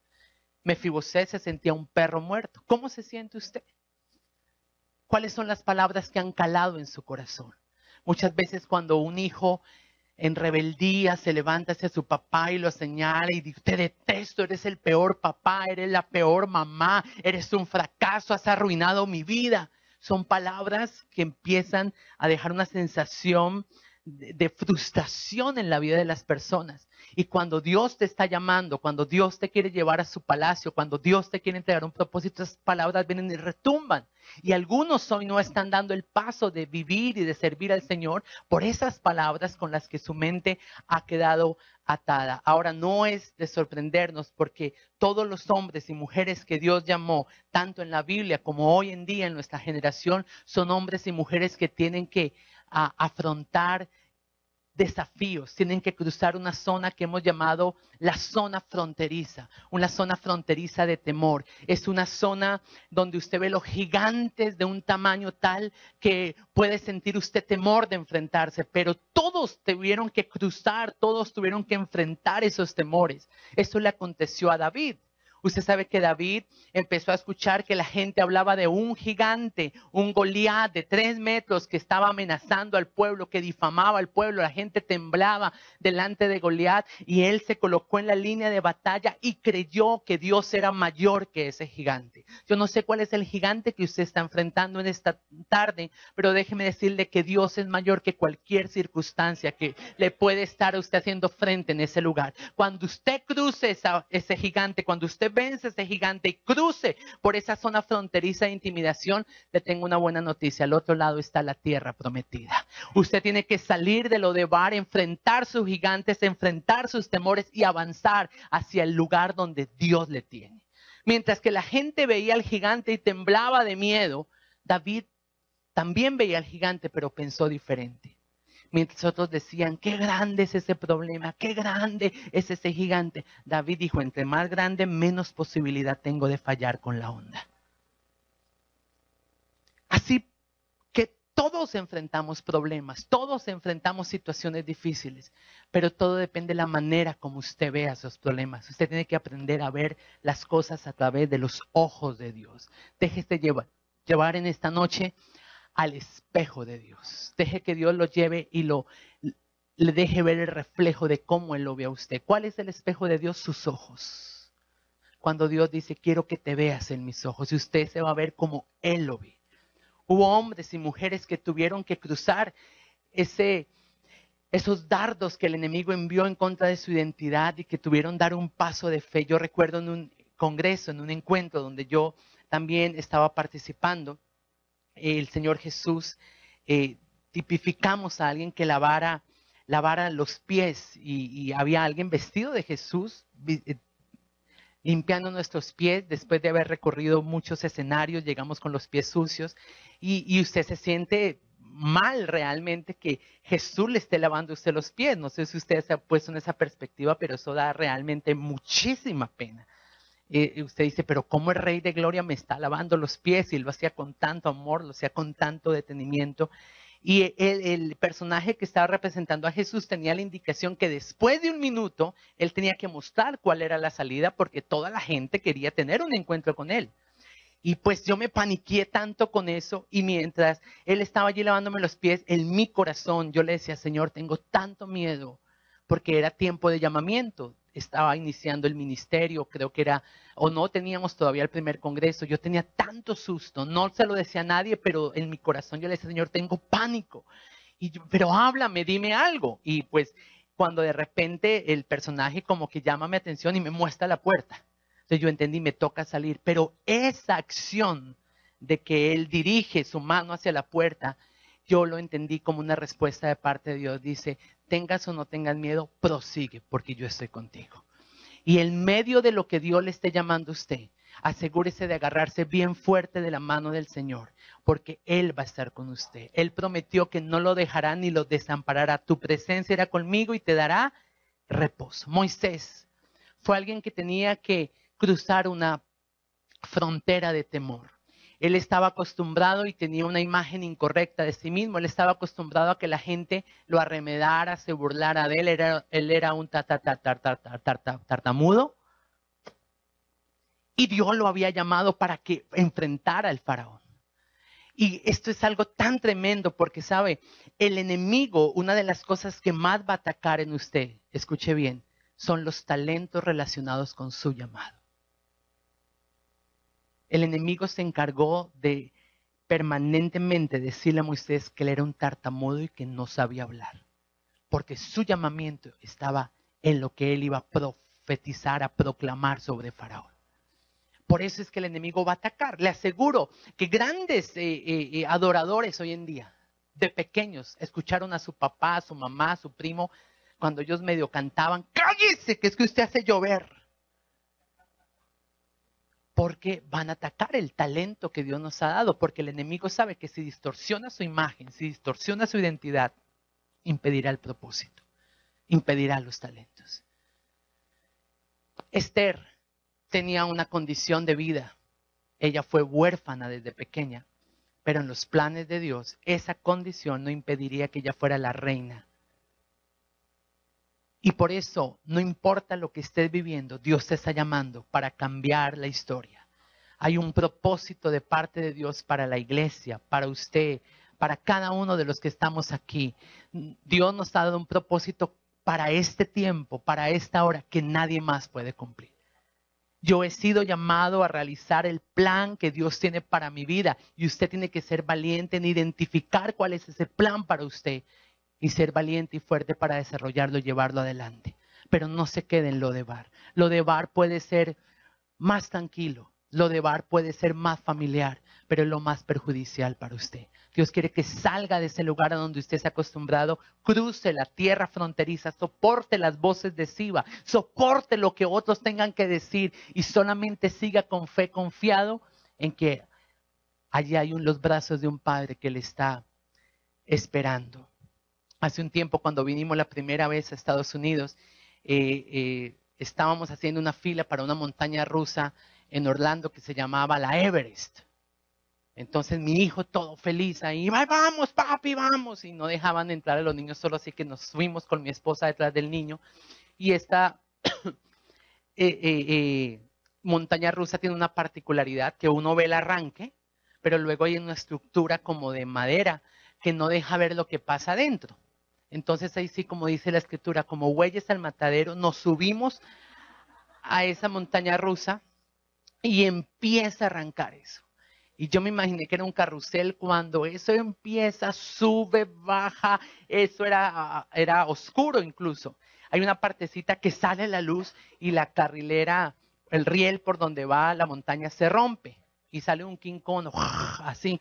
Mefibosé se sentía un perro muerto. ¿Cómo se siente usted? ¿Cuáles son las palabras que han calado en su corazón? Muchas veces cuando un hijo en rebeldía se levanta hacia su papá y lo señala y dice, te detesto, eres el peor papá, eres la peor mamá, eres un fracaso, has arruinado mi vida. son palabras que empiezan a dejar una sensación de frustración en la vida de las personas. Y cuando Dios te está llamando, cuando Dios te quiere llevar a su palacio, cuando Dios te quiere entregar un propósito, esas palabras vienen y retumban. Y algunos hoy no están dando el paso de vivir y de servir al Señor por esas palabras con las que su mente ha quedado atada. Ahora, no es de sorprendernos, porque todos los hombres y mujeres que Dios llamó, tanto en la Biblia como hoy en día en nuestra generación, son hombres y mujeres que tienen que afrontar desafíos, tienen que cruzar una zona que hemos llamado la zona fronteriza, una zona fronteriza de temor. Es una zona donde usted ve los gigantes de un tamaño tal que puede sentir usted temor de enfrentarse, pero todos tuvieron que cruzar, todos tuvieron que enfrentar esos temores. Eso le aconteció a David. Usted sabe que David empezó a escuchar que la gente hablaba de un gigante, un Goliat de 3 metros que estaba amenazando al pueblo, que difamaba al pueblo. La gente temblaba delante de Goliat y él se colocó en la línea de batalla y creyó que Dios era mayor que ese gigante. Yo no sé cuál es el gigante que usted está enfrentando en esta tarde, pero déjeme decirle que Dios es mayor que cualquier circunstancia que le puede estar a usted haciendo frente en ese lugar. Cuando usted cruce ese gigante, cuando usted vence ese gigante y cruce por esa zona fronteriza de intimidación, le tengo una buena noticia. Al otro lado está la tierra prometida. Usted tiene que salir de lo de Bar, enfrentar sus gigantes, enfrentar sus temores y avanzar hacia el lugar donde Dios le tiene. Mientras que la gente veía al gigante y temblaba de miedo, David también veía al gigante, pero pensó diferente. Mientras otros decían, qué grande es ese problema, qué grande es ese gigante. David dijo, entre más grande, menos posibilidad tengo de fallar con la onda. Así que todos enfrentamos problemas, todos enfrentamos situaciones difíciles, pero todo depende de la manera como usted vea esos problemas. Usted tiene que aprender a ver las cosas a través de los ojos de Dios. Déjese llevar en esta noche al espejo de Dios. Deje que Dios lo lleve y le deje ver el reflejo de cómo Él lo ve a usted. ¿Cuál es el espejo de Dios? Sus ojos. Cuando Dios dice, quiero que te veas en mis ojos, y usted se va a ver como Él lo ve. Hubo hombres y mujeres que tuvieron que cruzar esos dardos que el enemigo envió en contra de su identidad y que tuvieron que dar un paso de fe. Yo recuerdo en un congreso, en un encuentro donde yo también estaba participando, el Señor Jesús, tipificamos a alguien que lavara los pies y había alguien vestido de Jesús limpiando nuestros pies después de haber recorrido muchos escenarios. Llegamos con los pies sucios y usted se siente mal realmente que Jesús le esté lavando a usted los pies. No sé si usted se ha puesto en esa perspectiva, pero eso da realmente muchísima pena. Usted dice, pero ¿cómo el Rey de Gloria me está lavando los pies? Y lo hacía con tanto amor, lo hacía con tanto detenimiento. Y el personaje que estaba representando a Jesús tenía la indicación que después de 1 minuto, él tenía que mostrar cuál era la salida porque toda la gente quería tener un encuentro con él. Y pues yo me paniqué tanto con eso y mientras él estaba allí lavándome los pies, en mi corazón yo le decía, Señor, tengo tanto miedo porque era tiempo de llamamiento. Estaba iniciando el ministerio, creo que era, o no teníamos todavía el primer congreso. Yo tenía tanto susto, no se lo decía a nadie, pero en mi corazón yo le decía, Señor, tengo pánico. Pero háblame, dime algo. Y pues cuando de repente el personaje como que llama mi atención y me muestra la puerta. Entonces yo entendí, me toca salir. Pero esa acción de que él dirige su mano hacia la puerta, yo lo entendí como una respuesta de parte de Dios. Dice, tengas o no tengas miedo, prosigue porque yo estoy contigo. Y en medio de lo que Dios le esté llamando a usted, asegúrese de agarrarse bien fuerte de la mano del Señor, porque Él va a estar con usted. Él prometió que no lo dejará ni lo desamparará. Tu presencia irá conmigo y te dará reposo. Moisés fue alguien que tenía que cruzar una frontera de temor. Él estaba acostumbrado y tenía una imagen incorrecta de sí mismo. Él estaba acostumbrado a que la gente lo arremedara, se burlara de él. Él era un tartamudo. Y Dios lo había llamado para que enfrentara al faraón. Y esto es algo tan tremendo porque, ¿sabe? El enemigo, una de las cosas que más va a atacar en usted, escuche bien, son los talentos relacionados con su llamado. El enemigo se encargó de permanentemente decirle a Moisés que él era un tartamudo y que no sabía hablar. Porque su llamamiento estaba en lo que él iba a profetizar, a proclamar sobre Faraón. Por eso es que el enemigo va a atacar. Le aseguro que grandes adoradores hoy en día, de pequeños, escucharon a su papá, a su mamá, a su primo, cuando ellos medio cantaban, ¡cállese, que es que usted hace llover! Porque van a atacar el talento que Dios nos ha dado, porque el enemigo sabe que si distorsiona su imagen, si distorsiona su identidad, impedirá el propósito, impedirá los talentos. Esther tenía una condición de vida. Ella fue huérfana desde pequeña, pero en los planes de Dios, esa condición no impediría que ella fuera la reina. Y por eso, no importa lo que estés viviendo, Dios te está llamando para cambiar la historia. Hay un propósito de parte de Dios para la iglesia, para usted, para cada uno de los que estamos aquí. Dios nos ha dado un propósito para este tiempo, para esta hora, que nadie más puede cumplir. Yo he sido llamado a realizar el plan que Dios tiene para mi vida y usted tiene que ser valiente en identificar cuál es ese plan para usted y ser valiente y fuerte para desarrollarlo y llevarlo adelante. Pero no se quede en Lodebar. Lodebar puede ser más tranquilo, Lodebar puede ser más familiar, pero es lo más perjudicial para usted. Dios quiere que salga de ese lugar a donde usted se ha acostumbrado, cruce la tierra fronteriza, soporte las voces de Siba, soporte lo que otros tengan que decir y solamente siga con fe, confiado en que allí hay los brazos de un padre que le está esperando. Hace un tiempo, cuando vinimos la primera vez a Estados Unidos, estábamos haciendo una fila para una montaña rusa en Orlando que se llamaba la Everest. Entonces mi hijo todo feliz ahí, vamos papi, vamos. Y no dejaban entrar a los niños solo, así que nos fuimos con mi esposa detrás del niño. Y esta montaña rusa tiene una particularidad, que uno ve el arranque, pero luego hay una estructura como de madera que no deja ver lo que pasa adentro. Entonces ahí sí, como dice la escritura, como bueyes al matadero, nos subimos a esa montaña rusa y empieza a arrancar eso. Y yo me imaginé que era un carrusel. Cuando eso empieza, sube, baja, eso era oscuro incluso. Hay una partecita que sale la luz y la carrilera, el riel por donde va la montaña se rompe y sale un King Kong, así.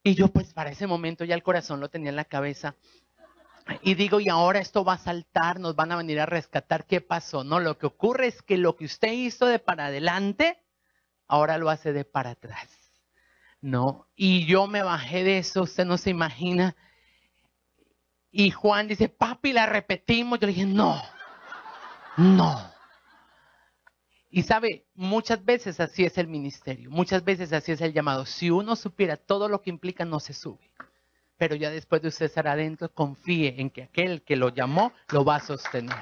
Y yo pues para ese momento ya el corazón lo tenía en la cabeza. Y digo, y ahora esto va a saltar, nos van a venir a rescatar. ¿Qué pasó? No, lo que ocurre es que lo que usted hizo de para adelante, ahora lo hace de para atrás. No, y yo me bajé de eso, usted no se imagina. Y Juan dice, papi, la repetimos. Yo le dije, no. Y sabe, muchas veces así es el ministerio, muchas veces así es el llamado. Si uno supiera todo lo que implica, no se sube. Pero ya después de usted estar adentro, confíe en que aquel que lo llamó lo va a sostener.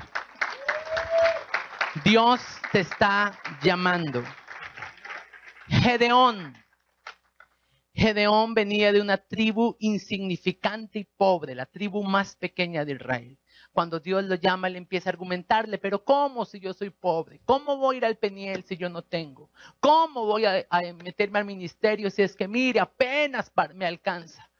Dios te está llamando. Gedeón venía de una tribu insignificante y pobre, la tribu más pequeña de Israel. Cuando Dios lo llama, él empieza a argumentarle, pero ¿cómo si yo soy pobre? ¿Cómo voy a ir al Peniel si yo no tengo? ¿Cómo voy a meterme al ministerio si es que, mire, apenas me alcanza?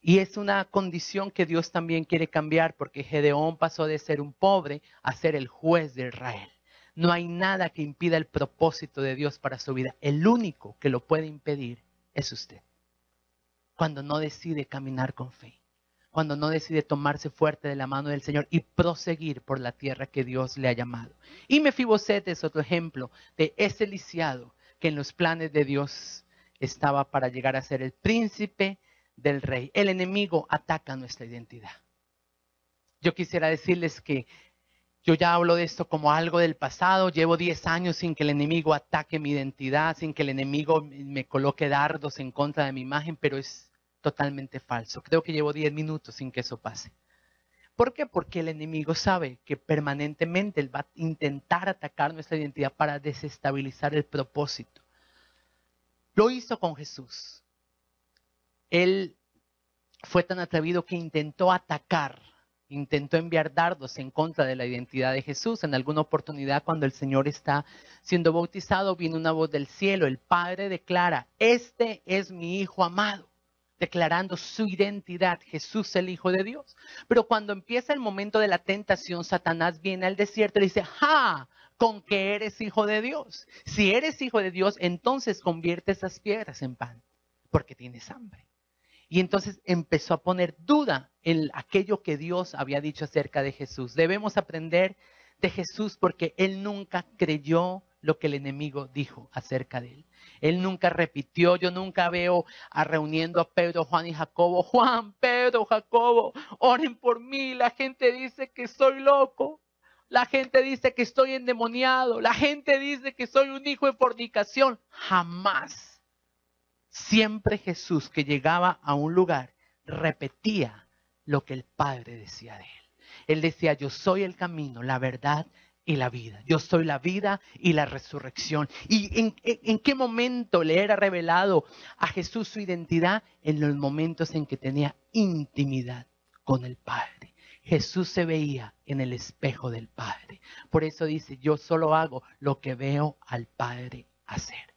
Y es una condición que Dios también quiere cambiar, porque Gedeón pasó de ser un pobre a ser el juez de Israel. No hay nada que impida el propósito de Dios para su vida. El único que lo puede impedir es usted. Cuando no decide caminar con fe. Cuando no decide tomarse fuerte de la mano del Señor y proseguir por la tierra que Dios le ha llamado. Y Mefiboset es otro ejemplo de ese lisiado que en los planes de Dios estaba para llegar a ser el príncipe del rey. El enemigo ataca nuestra identidad. Yo quisiera decirles que yo ya hablo de esto como algo del pasado. Llevo 10 años sin que el enemigo ataque mi identidad, sin que el enemigo me coloque dardos en contra de mi imagen, pero es totalmente falso. Creo que llevo 10 minutos sin que eso pase. ¿Por qué? Porque el enemigo sabe que permanentemente él va a intentar atacar nuestra identidad para desestabilizar el propósito. Lo hizo con Jesús. Él fue tan atrevido que intentó atacar Intentó enviar dardos en contra de la identidad de Jesús. En alguna oportunidad, cuando el Señor está siendo bautizado, viene una voz del cielo. El Padre declara: este es mi Hijo amado, declarando su identidad, Jesús el Hijo de Dios. Pero cuando empieza el momento de la tentación, Satanás viene al desierto y le dice: ¡ja! Con que eres hijo de Dios. Si eres hijo de Dios, entonces convierte esas piedras en pan, porque tienes hambre. Y entonces empezó a poner duda en aquello que Dios había dicho acerca de Jesús. Debemos aprender de Jesús porque Él nunca creyó lo que el enemigo dijo acerca de Él. Él nunca repitió. Yo nunca veo reuniendo a Pedro, Juan y Jacobo: Juan, Pedro, Jacobo, oren por mí. La gente dice que soy loco. La gente dice que estoy endemoniado. La gente dice que soy un hijo de fornicación. Jamás. Siempre Jesús, que llegaba a un lugar, repetía lo que el Padre decía de Él. Él decía: yo soy el camino, la verdad y la vida. Yo soy la vida y la resurrección. ¿Y en qué momento le era revelado a Jesús su identidad? En los momentos en que tenía intimidad con el Padre. Jesús se veía en el espejo del Padre. Por eso dice: yo solo hago lo que veo al Padre hacer.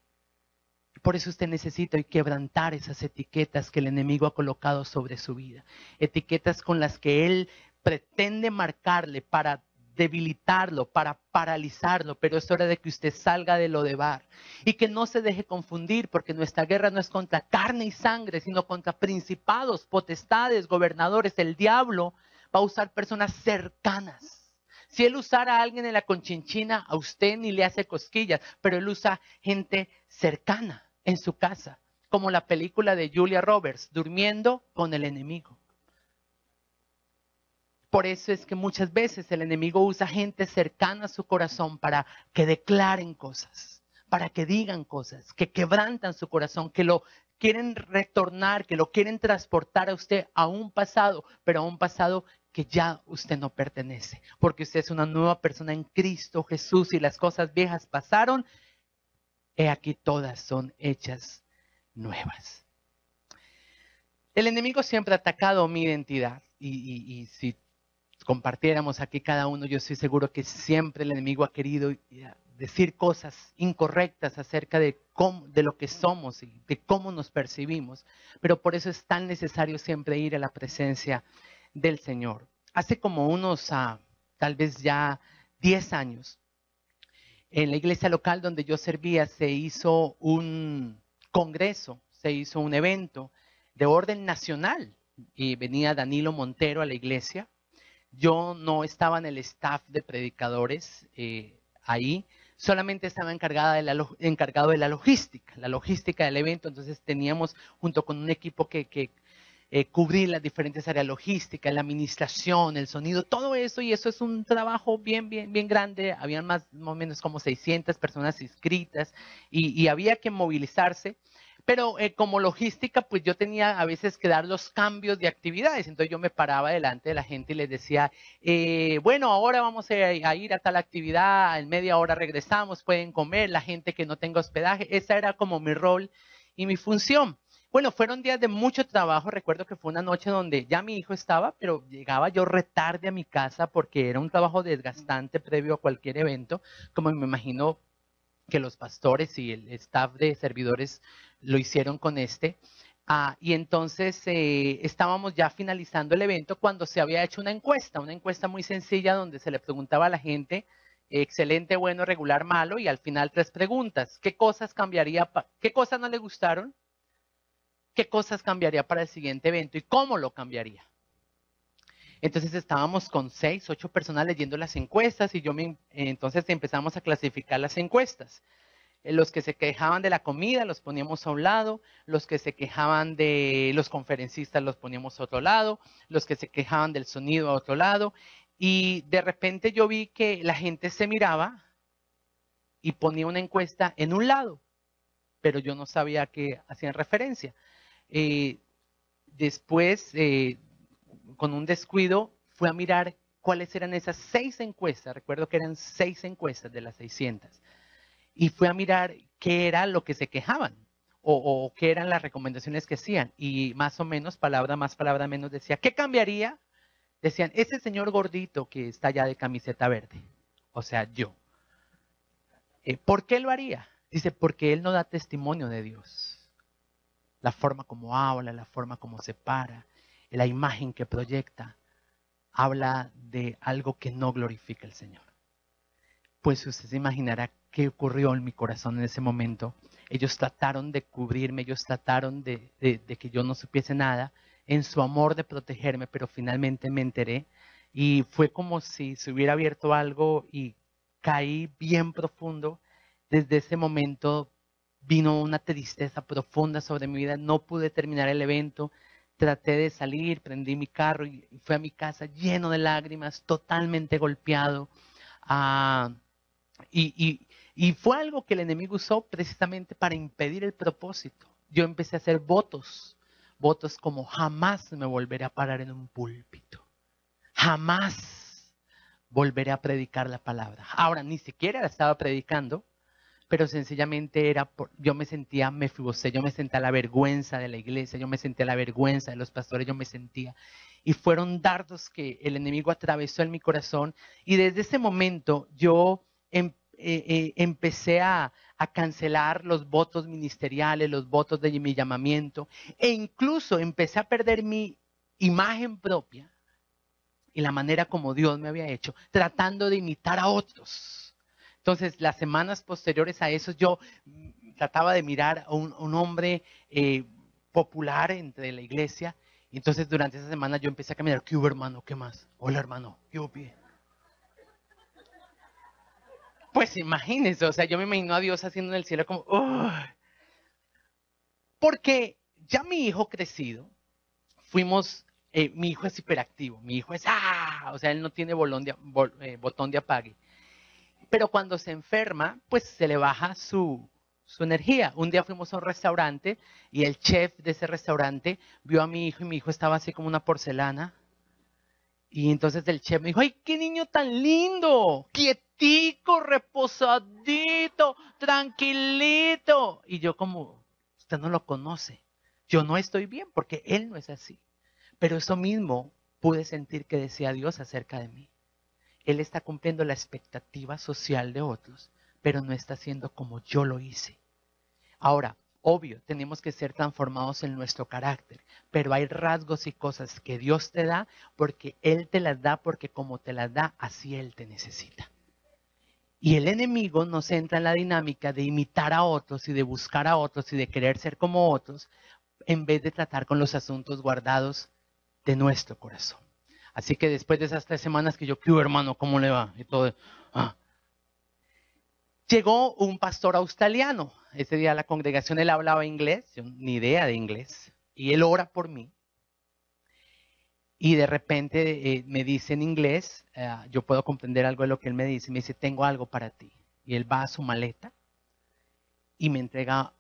Por eso usted necesita hoy quebrantar esas etiquetas que el enemigo ha colocado sobre su vida. Etiquetas con las que él pretende marcarle para debilitarlo, para paralizarlo. Pero es hora de que usted salga de lo de bar y que no se deje confundir, porque nuestra guerra no es contra carne y sangre, sino contra principados, potestades, gobernadores. El diablo va a usar personas cercanas. Si él usara a alguien en la Conchinchina, a usted ni le hace cosquillas, pero él usa gente cercana en su casa, como la película de Julia Roberts, Durmiendo con el enemigo. Por eso es que muchas veces el enemigo usa gente cercana a su corazón para que declaren cosas, para que digan cosas, que quebrantan su corazón, que lo quieren retornar, que lo quieren transportar a usted a un pasado, pero a un pasado que ya usted no pertenece, porque usted es una nueva persona en Cristo Jesús y las cosas viejas pasaron. He aquí todas son hechas nuevas. El enemigo siempre ha atacado mi identidad y si compartiéramos aquí cada uno, yo estoy seguro que siempre el enemigo ha querido decir cosas incorrectas acerca de lo que somos y de cómo nos percibimos. Pero por eso es tan necesario siempre ir a la presencia del Señor. Hace como unos, tal vez ya 10 años, en la iglesia local donde yo servía se hizo un congreso, se hizo un evento de orden nacional y venía Danilo Montero a la iglesia. Yo no estaba en el staff de predicadores ahí, solamente estaba encargado de la logística del evento. Entonces teníamos junto con un equipo que cubrir las diferentes áreas logísticas, la administración, el sonido, todo eso, y eso es un trabajo bien grande. Habían más o menos como 600 personas inscritas y había que movilizarse. Pero como logística, pues yo tenía a veces que dar los cambios de actividades. Entonces yo me paraba delante de la gente y les decía: bueno, ahora vamos a ir a tal actividad, en media hora regresamos, pueden comer, la gente que no tenga hospedaje. Esa era como mi rol y mi función. Bueno, fueron días de mucho trabajo. Recuerdo que fue una noche donde ya mi hijo estaba, pero llegaba yo retarde a mi casa porque era un trabajo desgastante previo a cualquier evento, como me imagino que los pastores y el staff de servidores lo hicieron con este. Y entonces estábamos ya finalizando el evento cuando se había hecho una encuesta muy sencilla donde se le preguntaba a la gente: excelente, bueno, regular, malo, y al final 3 preguntas. ¿Qué cosas cambiaría? ¿Qué cosas no le gustaron? ¿Qué cosas cambiaría para el siguiente evento y cómo lo cambiaría? Entonces estábamos con 6, 8 personas leyendo las encuestas y entonces empezamos a clasificar las encuestas. Los que se quejaban de la comida los poníamos a un lado, los que se quejaban de los conferencistas los poníamos a otro lado, los que se quejaban del sonido a otro lado, y de repente yo vi que la gente se miraba y ponía una encuesta en un lado, pero yo no sabía a qué hacían referencia. Después, con un descuido, fui a mirar cuáles eran esas 6 encuestas. Recuerdo que eran 6 encuestas de las 600. Y fui a mirar qué era lo que se quejaban o qué eran las recomendaciones que hacían. Y más o menos, palabra más, palabra menos, decía: ¿qué cambiaría Decían, ese señor gordito que está allá de camiseta verde, o sea, yo. ¿Por qué lo haría? Dice, porque él no da testimonio de Dios. La forma como habla, la forma como se para, la imagen que proyecta, habla de algo que no glorifica al Señor. Pues usted se imaginará qué ocurrió en mi corazón en ese momento. Ellos trataron de cubrirme, ellos trataron de que yo no supiese nada, en su amor de protegerme, pero finalmente me enteré y fue como si se hubiera abierto algo y caí bien profundo. Desde ese momento vino una tristeza profunda sobre mi vida, no pude terminar el evento, traté de salir, prendí mi carro y fui a mi casa lleno de lágrimas, totalmente golpeado. Ah, y fue algo que el enemigo usó precisamente para impedir el propósito. Yo empecé a hacer votos como jamás me volveré a parar en un púlpito. Jamás volveré a predicar la palabra. Ahora, ni siquiera la estaba predicando, pero sencillamente yo me sentía Mefibosé, yo me sentía la vergüenza de la iglesia, yo me sentía la vergüenza de los pastores, yo me sentía. Y fueron dardos que el enemigo atravesó en mi corazón y desde ese momento yo empecé a cancelar los votos ministeriales, los votos de mi llamamiento e incluso empecé a perder mi imagen propia y la manera como Dios me había hecho, tratando de imitar a otros. Entonces, las semanas posteriores a eso, yo trataba de mirar a un hombre popular entre la iglesia. Y entonces, durante esa semana, yo empecé a caminar. ¿Qué hubo, hermano? ¿Qué más? Hola, hermano. ¿Qué hubo, pie? Pues imagínense, o sea, yo me imagino a Dios haciendo en el cielo como... ¡oh! Porque ya mi hijo crecido, mi hijo es hiperactivo, mi hijo es... ¡ah! O sea, él no tiene botón de apague. Pero cuando se enferma, pues se le baja su energía. Un día fuimos a un restaurante y el chef de ese restaurante vio a mi hijo y mi hijo estaba así como una porcelana. Y entonces el chef me dijo, ¡ay, qué niño tan lindo! Quietico, reposadito, tranquilito. Y yo como, usted no lo conoce. Yo no estoy bien porque él no es así. Pero eso mismo pude sentir que decía Dios acerca de mí. Él está cumpliendo la expectativa social de otros, pero no está haciendo como yo lo hice. Ahora, obvio, tenemos que ser transformados en nuestro carácter, pero hay rasgos y cosas que Dios te da porque Él te las da, porque como te las da, así Él te necesita. Y el enemigo nos entra en la dinámica de imitar a otros y de buscar a otros y de querer ser como otros, en vez de tratar con los asuntos guardados de nuestro corazón. Así que después de esas 3 semanas que yo, ¿qué hermano? ¿Cómo le va? Y todo. Llegó un pastor australiano. Ese día la congregación, él hablaba inglés, yo ni idea de inglés. Y él ora por mí. Y de repente me dice en inglés, yo puedo comprender algo de lo que él me dice. Me dice, tengo algo para ti. Y él va a su maleta y me entrega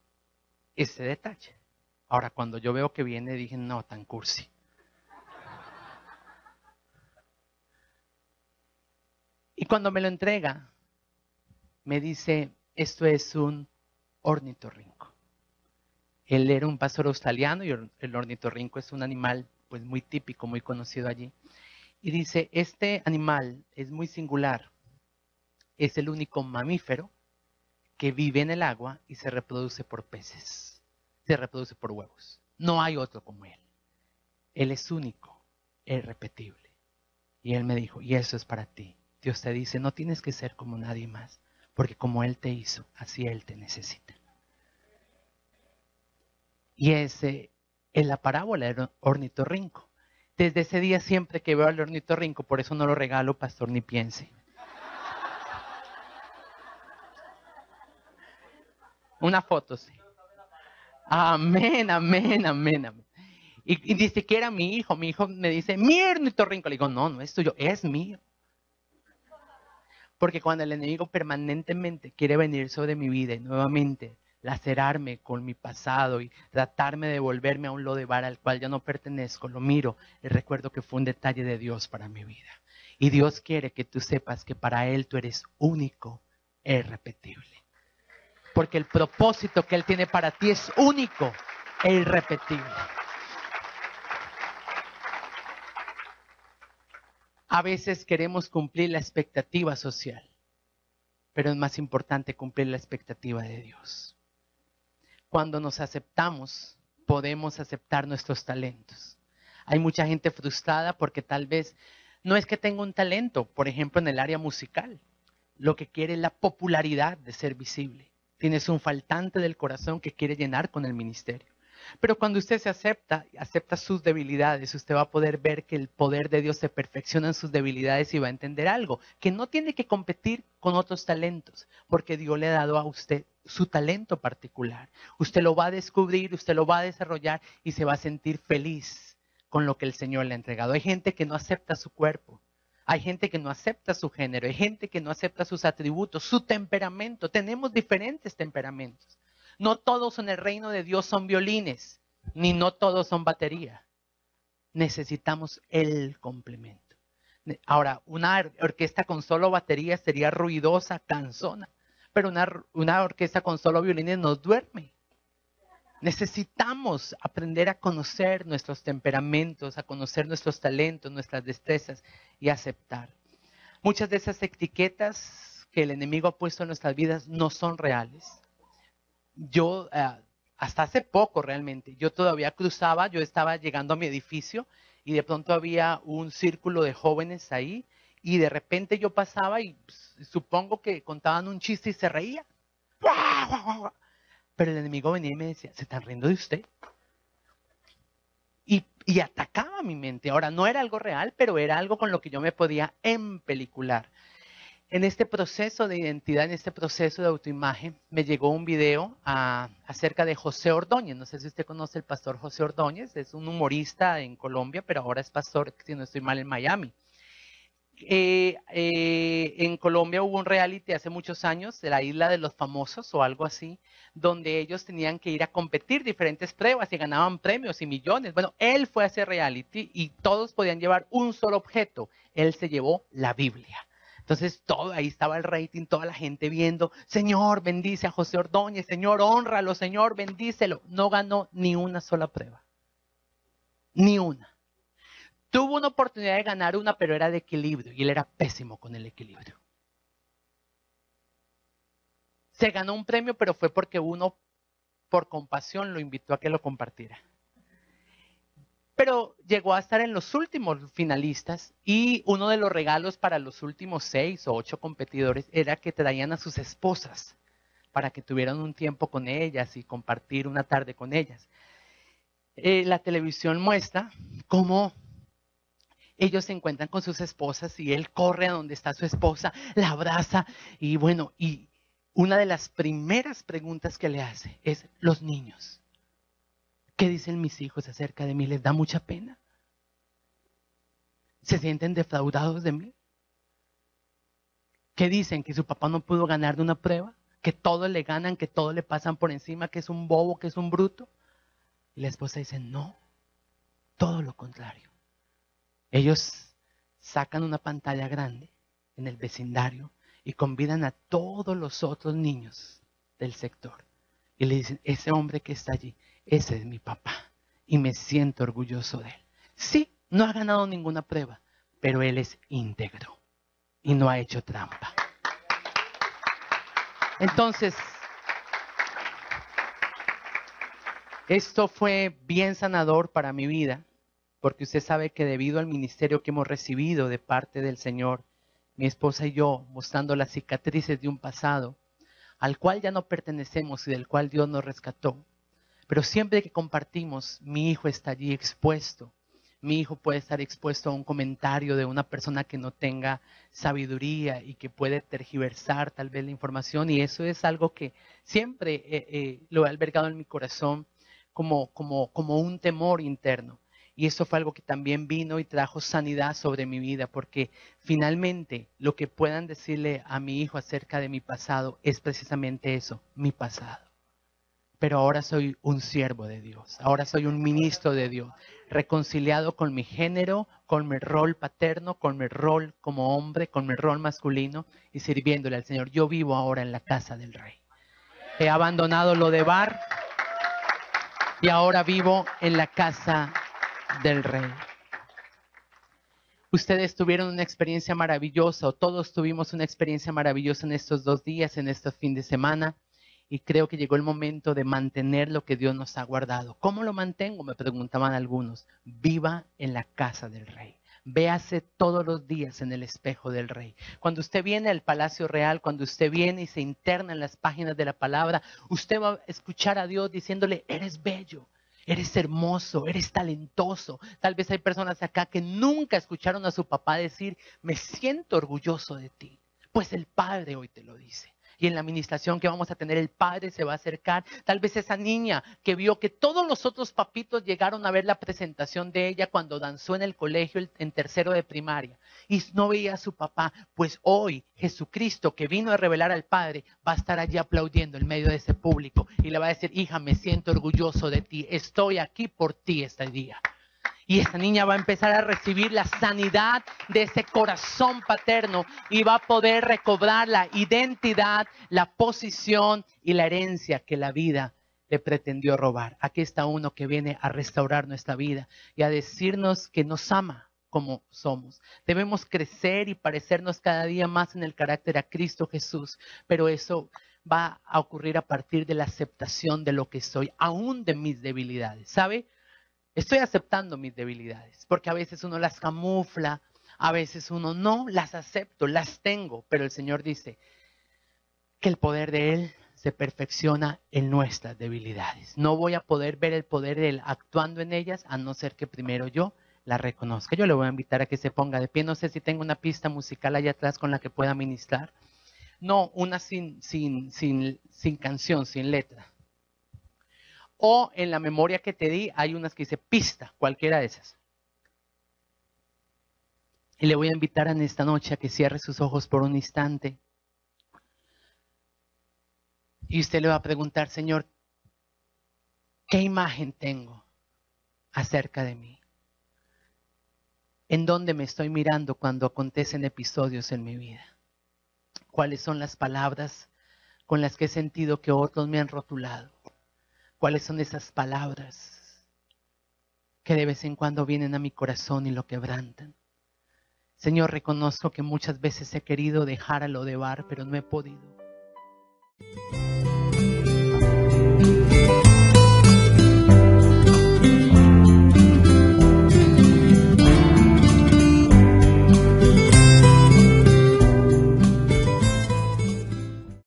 ese detalle. Ahora, cuando yo veo que viene, dije, no, tan cursi. Y cuando me lo entrega, me dice, esto es un ornitorrinco. Él era un pastor australiano y el ornitorrinco es un animal pues muy típico, muy conocido allí. Y dice, este animal es muy singular. Es el único mamífero que vive en el agua y se reproduce por peces. Se reproduce por huevos. No hay otro como él. Él es único, es irrepetible. Y él me dijo, y eso es para ti. Dios te dice, no tienes que ser como nadie más, porque como Él te hizo, así Él te necesita. Y ese es la parábola del ornitorrinco. Desde ese día siempre que veo al ornitorrinco, por eso no lo regalo, pastor, ni piense. Una foto, sí. Amén, amén, amén, amén. Y ni siquiera mi hijo me dice, mi ornitorrinco. Le digo, no, no es tuyo, es mío. Porque cuando el enemigo permanentemente quiere venir sobre mi vida y nuevamente lacerarme con mi pasado y tratarme de volverme a un lodebar al cual ya no pertenezco, lo miro y recuerdo que fue un detalle de Dios para mi vida. Y Dios quiere que tú sepas que para Él tú eres único e irrepetible. Porque el propósito que Él tiene para ti es único e irrepetible. A veces queremos cumplir la expectativa social, pero es más importante cumplir la expectativa de Dios. Cuando nos aceptamos, podemos aceptar nuestros talentos. Hay mucha gente frustrada porque tal vez no es que tenga un talento, por ejemplo, en el área musical. Lo que quiere es la popularidad de ser visible. Tienes un faltante del corazón que quiere llenar con el ministerio. Pero cuando usted se acepta sus debilidades, usted va a poder ver que el poder de Dios se perfecciona en sus debilidades y va a entender algo, que no tiene que competir con otros talentos, porque Dios le ha dado a usted su talento particular. Usted lo va a descubrir, usted lo va a desarrollar y se va a sentir feliz con lo que el Señor le ha entregado. Hay gente que no acepta su cuerpo. Hay gente que no acepta su género, hay gente que no acepta sus atributos, su temperamento. Tenemos diferentes temperamentos. No todos en el reino de Dios son violines, ni no todos son batería. Necesitamos el complemento. Ahora, una orquesta con solo batería sería ruidosa, cansona, pero una orquesta con solo violines nos duerme. Necesitamos aprender a conocer nuestros temperamentos, a conocer nuestros talentos, nuestras destrezas y aceptar. Muchas de esas etiquetas que el enemigo ha puesto en nuestras vidas no son reales. Yo, hasta hace poco realmente, yo todavía cruzaba, yo estaba llegando a mi edificio y de pronto había un círculo de jóvenes ahí y de repente yo pasaba y supongo que contaban un chiste y se reía. Pero el enemigo venía y me decía, ¿se están riendo de usted? Y atacaba mi mente. Ahora, no era algo real, pero era algo con lo que yo me podía empelicular. En este proceso de identidad, en este proceso de autoimagen, me llegó un video acerca de José Ordóñez. No sé si usted conoce al pastor José Ordóñez. Es un humorista en Colombia, pero ahora es pastor, si no estoy mal, en Miami. En Colombia hubo un reality hace muchos años, de la Isla de los Famosos o algo así, donde ellos tenían que ir a competir diferentes pruebas y ganaban premios y millones. Bueno, él fue a ese reality y todos podían llevar un solo objeto. Él se llevó la Biblia. Entonces, ahí estaba el rating, toda la gente viendo, Señor, bendice a José Ordóñez, Señor, hónralo, Señor, bendícelo. No ganó ni una sola prueba. Ni una. Tuvo una oportunidad de ganar una, pero era de equilibrio y él era pésimo con el equilibrio. Se ganó un premio, pero fue porque uno, por compasión, lo invitó a que lo compartiera. Pero llegó a estar en los últimos finalistas y uno de los regalos para los últimos 6 o 8 competidores era que traían a sus esposas para que tuvieran un tiempo con ellas y compartir una tarde con ellas. La televisión muestra cómo ellos se encuentran con sus esposas y él corre a donde está su esposa, la abraza y bueno, y una de las primeras preguntas que le hace es, los niños. ¿Qué dicen mis hijos acerca de mí? ¿Les da mucha pena? ¿Se sienten defraudados de mí? ¿Qué dicen? ¿Que su papá no pudo ganar de una prueba? ¿Que todos le ganan? ¿Que todos le pasan por encima? ¿Que es un bobo? ¿Que es un bruto? Y la esposa dice, no, todo lo contrario. Ellos sacan una pantalla grande en el vecindario y convidan a todos los otros niños del sector. Y le dicen, ese hombre que está allí, ese es mi papá y me siento orgulloso de él. Sí, no ha ganado ninguna prueba, pero él es íntegro y no ha hecho trampa. Entonces, esto fue bien sanador para mi vida, porque usted sabe que debido al ministerio que hemos recibido de parte del Señor, mi esposa y yo, mostrando las cicatrices de un pasado, al cual ya no pertenecemos y del cual Dios nos rescató. Pero siempre que compartimos, mi hijo está allí expuesto. Mi hijo puede estar expuesto a un comentario de una persona que no tenga sabiduría y que puede tergiversar tal vez la información. Y eso es algo que siempre lo he albergado en mi corazón como un temor interno. Y eso fue algo que también vino y trajo sanidad sobre mi vida, porque finalmente lo que puedan decirle a mi hijo acerca de mi pasado es precisamente eso, mi pasado. Pero ahora soy un siervo de Dios, ahora soy un ministro de Dios, reconciliado con mi género, con mi rol paterno, con mi rol como hombre, con mi rol masculino y sirviéndole al Señor. Yo vivo ahora en la casa del Rey. He abandonado lo de bar y ahora vivo en la casa del Rey. Ustedes tuvieron una experiencia maravillosa, o todos tuvimos una experiencia maravillosa en estos 2 días, en estos fin de semana. Y creo que llegó el momento de mantener lo que Dios nos ha guardado. ¿Cómo lo mantengo? Me preguntaban algunos. Viva en la casa del Rey. Véase todos los días en el espejo del Rey. Cuando usted viene al Palacio Real, cuando usted viene y se interna en las páginas de la palabra, usted va a escuchar a Dios diciéndole, eres bello. Eres hermoso, eres talentoso. Tal vez hay personas acá que nunca escucharon a su papá decir, me siento orgulloso de ti. Pues el Padre hoy te lo dice. Y en la administración que vamos a tener, el Padre se va a acercar. Tal vez esa niña que vio que todos los otros papitos llegaron a ver la presentación de ella cuando danzó en el colegio en tercero de primaria y no veía a su papá, pues hoy Jesucristo, que vino a revelar al Padre, va a estar allí aplaudiendo en medio de ese público y le va a decir, hija, me siento orgulloso de ti, estoy aquí por ti este día. Y esa niña va a empezar a recibir la sanidad de ese corazón paterno y va a poder recobrar la identidad, la posición y la herencia que la vida le pretendió robar. Aquí está uno que viene a restaurar nuestra vida y a decirnos que nos ama como somos. Debemos crecer y parecernos cada día más en el carácter a Cristo Jesús, pero eso va a ocurrir a partir de la aceptación de lo que soy, aún de mis debilidades. ¿Sabe? Estoy aceptando mis debilidades, porque a veces uno las camufla, a veces uno no las acepto, las tengo, pero el Señor dice que el poder de Él se perfecciona en nuestras debilidades. No voy a poder ver el poder de Él actuando en ellas a no ser que primero yo la reconozca. Yo le voy a invitar a que se ponga de pie. No sé si tengo una pista musical allá atrás con la que pueda ministrar. No, una sin canción, sin letra. O en la memoria que te di hay unas que dice pista, cualquiera de esas. Y le voy a invitar en esta noche a que cierre sus ojos por un instante. Y usted le va a preguntar, Señor, ¿qué imagen tengo acerca de mí? ¿En dónde me estoy mirando cuando acontecen episodios en mi vida? ¿Cuáles son las palabras con las que he sentido que otros me han rotulado? ¿Cuáles son esas palabras que de vez en cuando vienen a mi corazón y lo quebrantan? Señor, reconozco que muchas veces he querido dejar a lo de bar, pero no he podido.